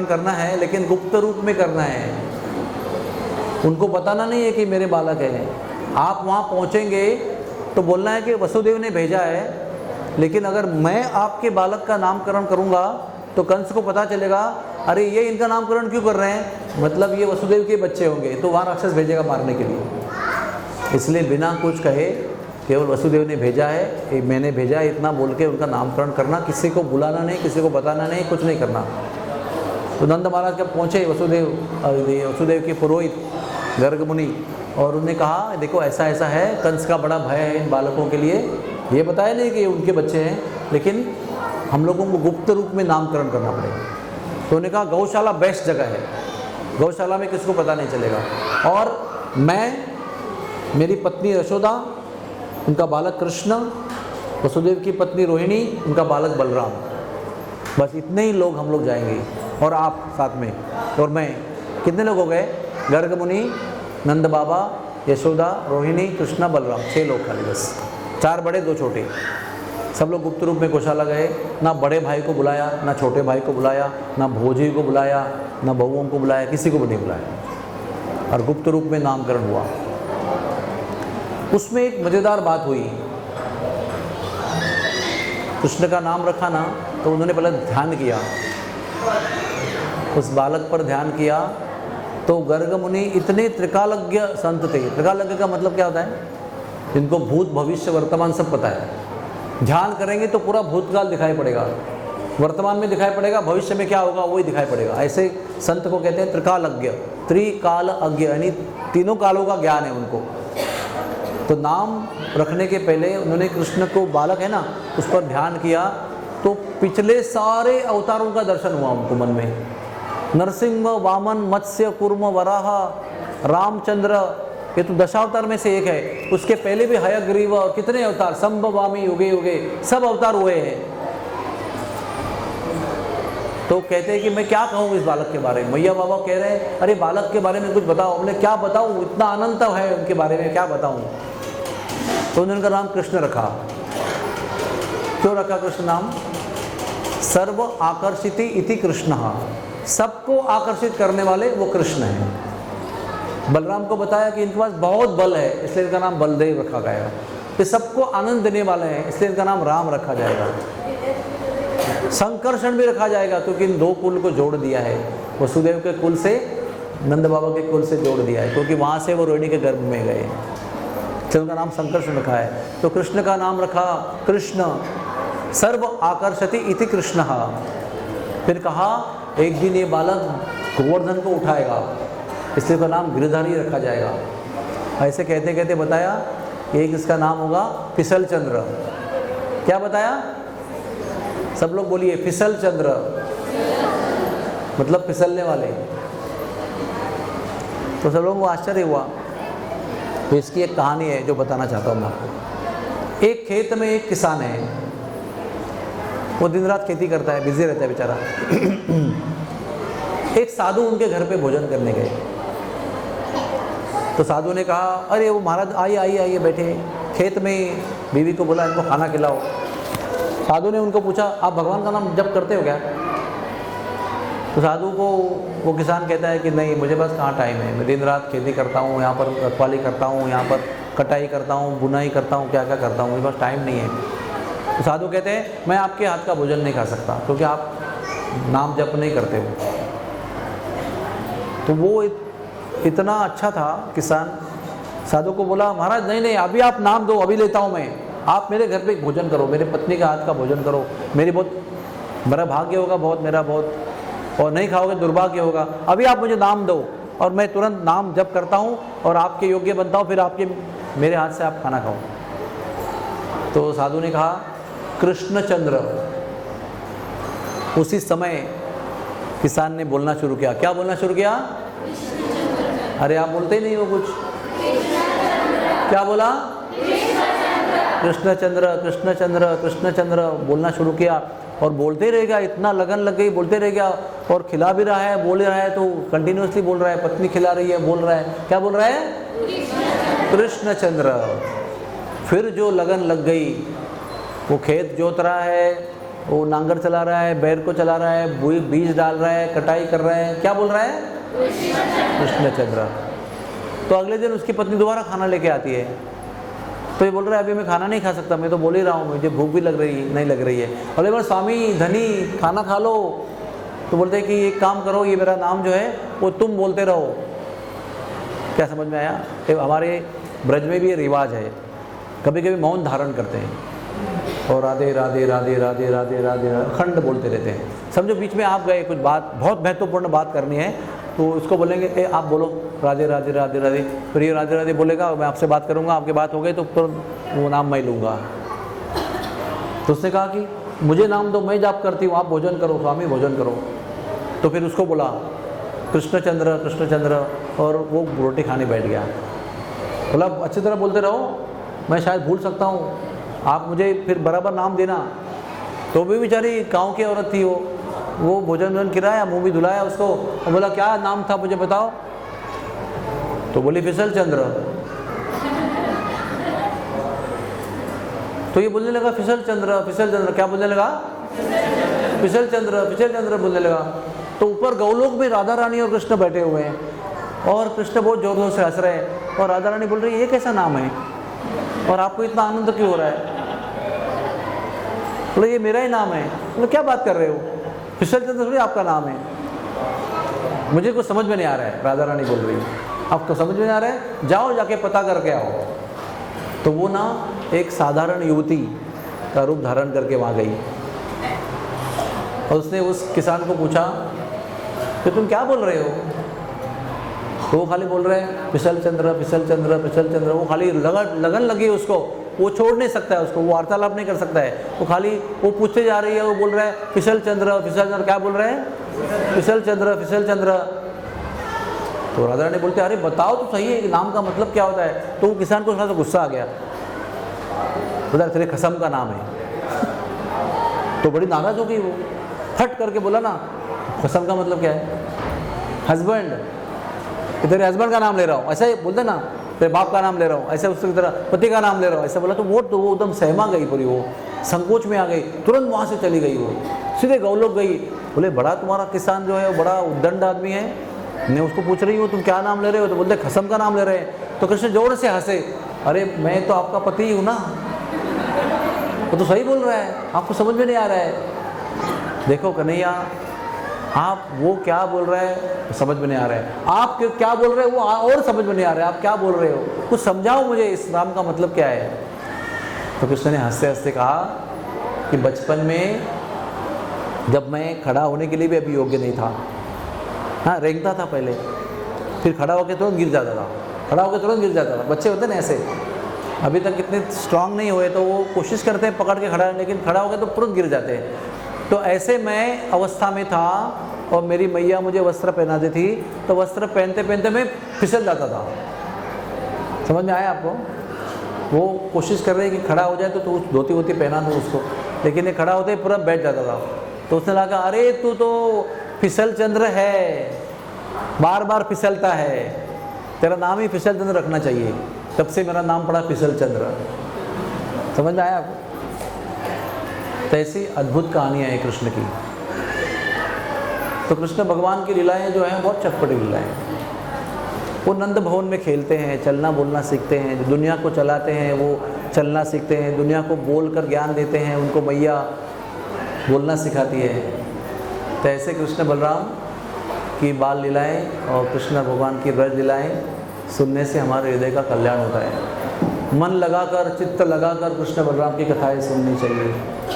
करना है, लेकिन गुप्त रूप में करना है। उनको बताना नहीं है कि मेरे बालक हैं। आप वहाँ पहुँचेंगे तो बोलना है कि वसुदेव ने भेजा है, लेकिन अगर मैं आपके बालक का नामकरण करूँगा तो कंस को पता चलेगा, अरे ये इनका नामकरण क्यों कर रहे हैं, मतलब ये वसुदेव के बच्चे होंगे, तो वहाँ राक्षस भेजेगा मारने के लिए। इसलिए बिना कुछ कहे, केवल वसुदेव ने भेजा है, मैंने भेजा है, इतना बोल के उनका नामकरण करना, किसी को बुलाना नहीं, किसी को बताना नहीं, कुछ नहीं करना। तो नंद महाराज जब पहुँचे वसुदेव के पुरोहित गर्ग मुनि, और उन्होंने कहा देखो ऐसा ऐसा है, कंस का बड़ा भय है इन बालकों के लिए। ये बताया नहीं कि उनके बच्चे हैं, लेकिन हम लोगों को गुप्त रूप में नामकरण करना पड़ेगा। तो उन्होंने कहा गौशाला बेस्ट जगह है, गौशाला में किसको पता नहीं चलेगा, और मैं, मेरी पत्नी यशोदा, उनका बालक कृष्ण, वसुदेव की पत्नी रोहिणी, उनका बालक बलराम, बस इतने ही लोग हम लोग जाएंगे, और आप साथ में, और मैं। कितने लोग हो गए? गर्ग मुनि, नंद बाबा, यशोदा, रोहिणी, कृष्णा, बलराम, 6 लोग खाली, बस 4 बड़े 2 छोटे। सब लोग गुप्त रूप में गौशाला गए। ना बड़े भाई को बुलाया, ना छोटे भाई को बुलाया, ना भोजी को बुलाया, ना बहुओं को बुलाया, किसी को भी नहीं बुलाया, और गुप्त रूप में नामकरण हुआ। उसमें एक मज़ेदार बात हुई कृष्ण का नाम रखा ना, तो उन्होंने पहले ध्यान किया, उस बालक पर ध्यान किया। तो गर्ग मुनि इतने त्रिकालज्ञ संत थे। त्रिकालज्ञ का मतलब क्या होता है? जिनको भूत भविष्य वर्तमान सब पता है। ध्यान करेंगे तो पूरा भूतकाल दिखाई पड़ेगा, वर्तमान में दिखाई पड़ेगा, भविष्य में क्या होगा वही दिखाई पड़ेगा। ऐसे संत को कहते हैं त्रिकालज्ञ, त्रिकालज्ञ, यानी तीनों कालों का ज्ञान है उनको। तो नाम रखने के पहले उन्होंने कृष्ण को, बालक है ना, उस पर ध्यान किया, तो पिछले सारे अवतारों का दर्शन हुआ उनको मन में। नरसिंह, वामन, मत्स्य, कूर्म, वराह, रामचंद्र, ये तो दशावतार में से एक है। उसके पहले भी हयग्रीव और कितने अवतार, संभवामी युगे युगे, सब अवतार हुए हैं। तो कहते हैं कि मैं क्या कहूँ इस बालक के बारे में। मैया बाबा कह रहे हैं, अरे बालक के बारे में कुछ बताओ। हमने क्या बताऊँ, इतना अनंत है उनके बारे में, क्या बताऊँ। तो उन्होंने उनका नाम कृष्ण रखा। क्यों रखा कृष्ण नाम? सर्व आकर्षिति इति कृष्ण, सबको आकर्षित करने वाले वो कृष्ण हैं। बलराम को बताया कि इनके पास बहुत बल है, इसलिए इनका नाम बलदेव रखा गया। ये सबको आनंद देने वाले हैं, इसलिए इनका नाम राम रखा जाएगा। संकर्षण भी रखा जाएगा, क्योंकि इन दो कुल को जोड़ दिया है। वसुदेव के कुल से नंद बाबा के कुल से जोड़ दिया है, क्योंकि वहाँ से वो रोहिणी के गर्भ में गए, तो उनका नाम संकर्षण रखा है। तो कृष्ण का नाम रखा कृष्ण, सर्व आकर्षति इति कृष्ण। फिर कहा एक दिन ये बालक गोवर्धन को उठाएगा, इसलिए उसका नाम गिरधारी रखा जाएगा। ऐसे कहते कहते बताया एक इसका नाम होगा फिसल चंद्र। क्या बताया? सब लोग बोलिए, फिसल चंद्र, मतलब फिसलने वाले। तो सब लोगों को आश्चर्य हुआ। तो इसकी एक कहानी है जो बताना चाहता हूँ मैं आपको। एक खेत में एक किसान है, वो दिन रात खेती करता है, बिजी रहता है बेचारा। एक साधु उनके घर पे भोजन करने गए। तो साधु ने कहा, अरे वो महाराज आइए आइए आइए बैठे। खेत में बीवी को बोला इनको खाना खिलाओ। साधु ने उनको पूछा, आप भगवान का नाम जप करते हो क्या? तो साधु को वो किसान कहता है कि नहीं, मुझे बस कहाँ टाइम है, मैं दिन रात खेती करता हूँ, यहाँ पर रखवाली करता हूँ, यहाँ पर कटाई करता हूँ, बुनाई करता हूँ, क्या क्या करता हूँ, मेरे पास टाइम नहीं है। तो साधु कहते हैं, मैं आपके हाथ का भोजन नहीं खा सकता, क्योंकि आप नाम जप नहीं करते हो। तो वो इतना अच्छा था किसान, साधु को बोला, महाराज नहीं नहीं, अभी आप नाम दो, अभी लेता हूँ मैं, आप मेरे घर पे भोजन करो, मेरे पत्नी का हाथ का भोजन करो, मेरा भाग्य होगा बहुत, मेरा बहुत, और नहीं खाओगे दुर्भाग्य होगा। अभी आप मुझे नाम दो और मैं तुरंत नाम जप करता हूँ और आपके योग्य बनता हूँ, फिर आपके मेरे हाथ से आप खाना खाओ। तो साधु ने कहा कृष्णचंद्र। उसी समय किसान ने बोलना शुरू किया। क्या बोलना शुरू किया? अरे आप बोलते ही नहीं हो कुछ। क्या बोला? कृष्णचंद्र कृष्णचंद्र कृष्णचंद्र बोलना शुरू किया और बोलते रहेगा, इतना लगन लग गई, बोलते रह गया। और खिला भी रहा है, बोल रहा है, तो कंटिन्यूसली बोल रहा है, पत्नी खिला रही है, बोल रहा है। क्या बोल रहा है? कृष्णचंद्र। फिर जो लगन लग गई, वो खेत जोत रहा है, वो नांगर चला रहा है, बैल को चला रहा है, बीज डाल रहा है, कटाई कर रहा है। क्या बोल रहा है? कृष्णचंद्र। तो अगले दिन उसकी पत्नी दोबारा खाना लेके आती है। तो ये बोल रहा है, अभी मैं खाना नहीं खा सकता, मैं तो बोल ही रहा हूँ, मुझे भूख भी नहीं लग रही है। बोले बार स्वामी धनी खाना खा लो। तो बोलते हैं कि एक काम करो, ये मेरा नाम जो है वो तुम बोलते रहो। क्या समझ में आया? हमारे ब्रज में भी ये रिवाज है, कभी कभी मौन धारण करते हैं और राधे राधे राधे राधे राधे राधे अखंड बोलते रहते हैं। समझो बीच में आप गए, कुछ बात बहुत महत्वपूर्ण बात करनी है, तो उसको बोलेंगे आप बोलो राधे राधे राधे राधे, फिर ये राधे राधे बोलेगा, मैं आपसे बात करूंगा, आपकी बात हो गई तो वो नाम मैं लूँगा। तो उसने कहा कि मुझे नाम दो, मैं जाप करती हूँ, आप भोजन करो, स्वामी भोजन करो। तो फिर उसको बोला कृष्णचंद्र कृष्णचंद्र, और वो रोटी खाने बैठ गया। बोला अच्छी तरह बोलते रहो, मैं शायद भूल सकता हूँ, आप मुझे फिर बराबर नाम देना। तो भी बेचारी गाँव की औरत थी, वो भोजन वोजन खिलाया, मुँह भी धुलाया उसको, और बोला क्या नाम था मुझे बताओ। तो बोली फिसल चंद्र। तो ये बोलने लगा फिसल चंद्र फिसल चंद्र। क्या बोलने लगा? फिसल चंद्र बोलने लगा। तो ऊपर गौलोक में राधा रानी और कृष्ण बैठे हुए हैं, और कृष्ण बहुत जोर जोर से हंस रहे हैं, और राधा रानी बोल रही है ये कैसा नाम है और आपको इतना आनंद क्यों हो रहा है? बोले ये मेरा ही नाम है। बोले क्या बात कर रहे हो, फिसल चंद्र थोड़ी आपका नाम है। मुझे कुछ समझ में नहीं आ रहा है, राधा रानी बोल रही है, आपको समझ में नहीं आ रहा है, जाओ जाके पता करके आओ। तो वो ना एक साधारण युवती का रूप धारण करके वहाँ गई और उसने उस किसान को पूछा कि तुम क्या बोल रहे हो। तो वो खाली बोल रहे हैं फिसल चंद्र फिसल चंद्र फिसल चंद्र। वो खाली लगन लगी उसको, वो छोड़ नहीं सकता है उसको, वो वार्तालाप नहीं कर सकता है। वो खाली वो पूछते जा रही है, वो बोल रहा है फिसल चंद्र फिसल चंद्र। क्या बोल रहे हैं, फिसल चंद्र फिसल चंद्र। तो राधा रानी बोलते अरे बताओ तो सही है नाम का मतलब क्या होता है। तो वो किसान को थोड़ा सा गुस्सा आ गया, बोला तेरे खसम का नाम है। तो बड़ी नाराज हो गई वो, फट करके बोला ना खसम का मतलब क्या है, हस्बैंड, तेरे हस्बैंड का नाम ले रहा हूँ, ऐसा ही बोलते ना, तेरे बाप का नाम ले रहा हूँ, ऐसे उसकी तरह पति का नाम ले रहा हूँ, ऐसा बोला। तो वो एकदम सहमा गई पूरी, वो संकोच में आ गई, तुरंत वहाँ से चली गई, वो सीधे गौलोक गई। बोले बड़ा तुम्हारा किसान जो है वो बड़ा उद्दंड आदमी है। मैं उसको पूछ रही हूँ तुम क्या नाम ले रहे हो, तो बोलते खसम का नाम ले रहे हैं। तो कृष्ण जोर से हंसे, अरे मैं तो आपका पति हूँ ना, वो तो सही बोल रहा है, आपको समझ में नहीं आ रहा है। देखो कन्हैया, आप वो क्या बोल रहे हैं समझ में नहीं आ रहा है, आप क्या बोल रहे हो वो और समझ में नहीं आ रहा है, आप क्या बोल रहे हो, कुछ समझाओ मुझे इस नाम का मतलब क्या है। तो कृष्ण ने हंसते हंसते कहा कि बचपन में जब मैं खड़ा होने के लिए भी अभी योग्य नहीं था, हाँ रेंगता था पहले, फिर खड़ा होकर तुरंत गिर जाता था, खड़ा होकर तुरंत गिर जाता था। बच्चे होते ना ऐसे, अभी तक इतने स्ट्रांग नहीं हुए तो वो कोशिश करते हैं पकड़ के खड़ा, लेकिन खड़ा हो गए तो तुरंत गिर जाते हैं। तो ऐसे मैं अवस्था में था और मेरी मैया मुझे वस्त्र पहनाती थी, तो वस्त्र पहनते पहनते मैं फिसल जाता था। समझ में आया आपको? वो कोशिश कर रहे हैं कि खड़ा हो जाए तो धोती वोती पहना दो उसको, लेकिन ये खड़ा होते ही पूरा बैठ जाता था। तो उसने लगा अरे तू तो फिसल चंद्र है, बार बार फिसलता है, तेरा नाम ही फिसल चंद्र रखना चाहिए। तब से मेरा नाम पड़ा फिसल चंद्र। समझ में आया आपको? तो ऐसी अद्भुत कहानियाँ हैं कृष्ण की। तो कृष्ण भगवान की लीलाएं जो हैं बहुत चटपटी लीलाएं हैं। वो नंद भवन में खेलते हैं, चलना बोलना सीखते हैं, जो दुनिया को चलाते हैं वो चलना सीखते हैं, दुनिया को बोल कर ज्ञान देते हैं, उनको मैया बोलना सिखाती है। तो ऐसे कृष्ण बलराम की बाल लीलाएं और कृष्ण भगवान की ब्रज लीलाएं सुनने से हमारे हृदय का कल्याण होता है। मन लगाकर, चित्त लगाकर कृष्ण बलराम की कथाएं सुननी चाहिए,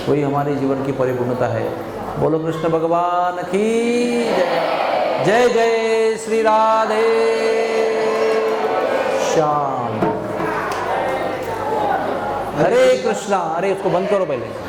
वही हमारी जीवन की परिपूर्णता है। बोलो कृष्ण भगवान की जय। जय जय श्री राधे श्याम। हरे कृष्णा। अरे उसको बंद करो पहले।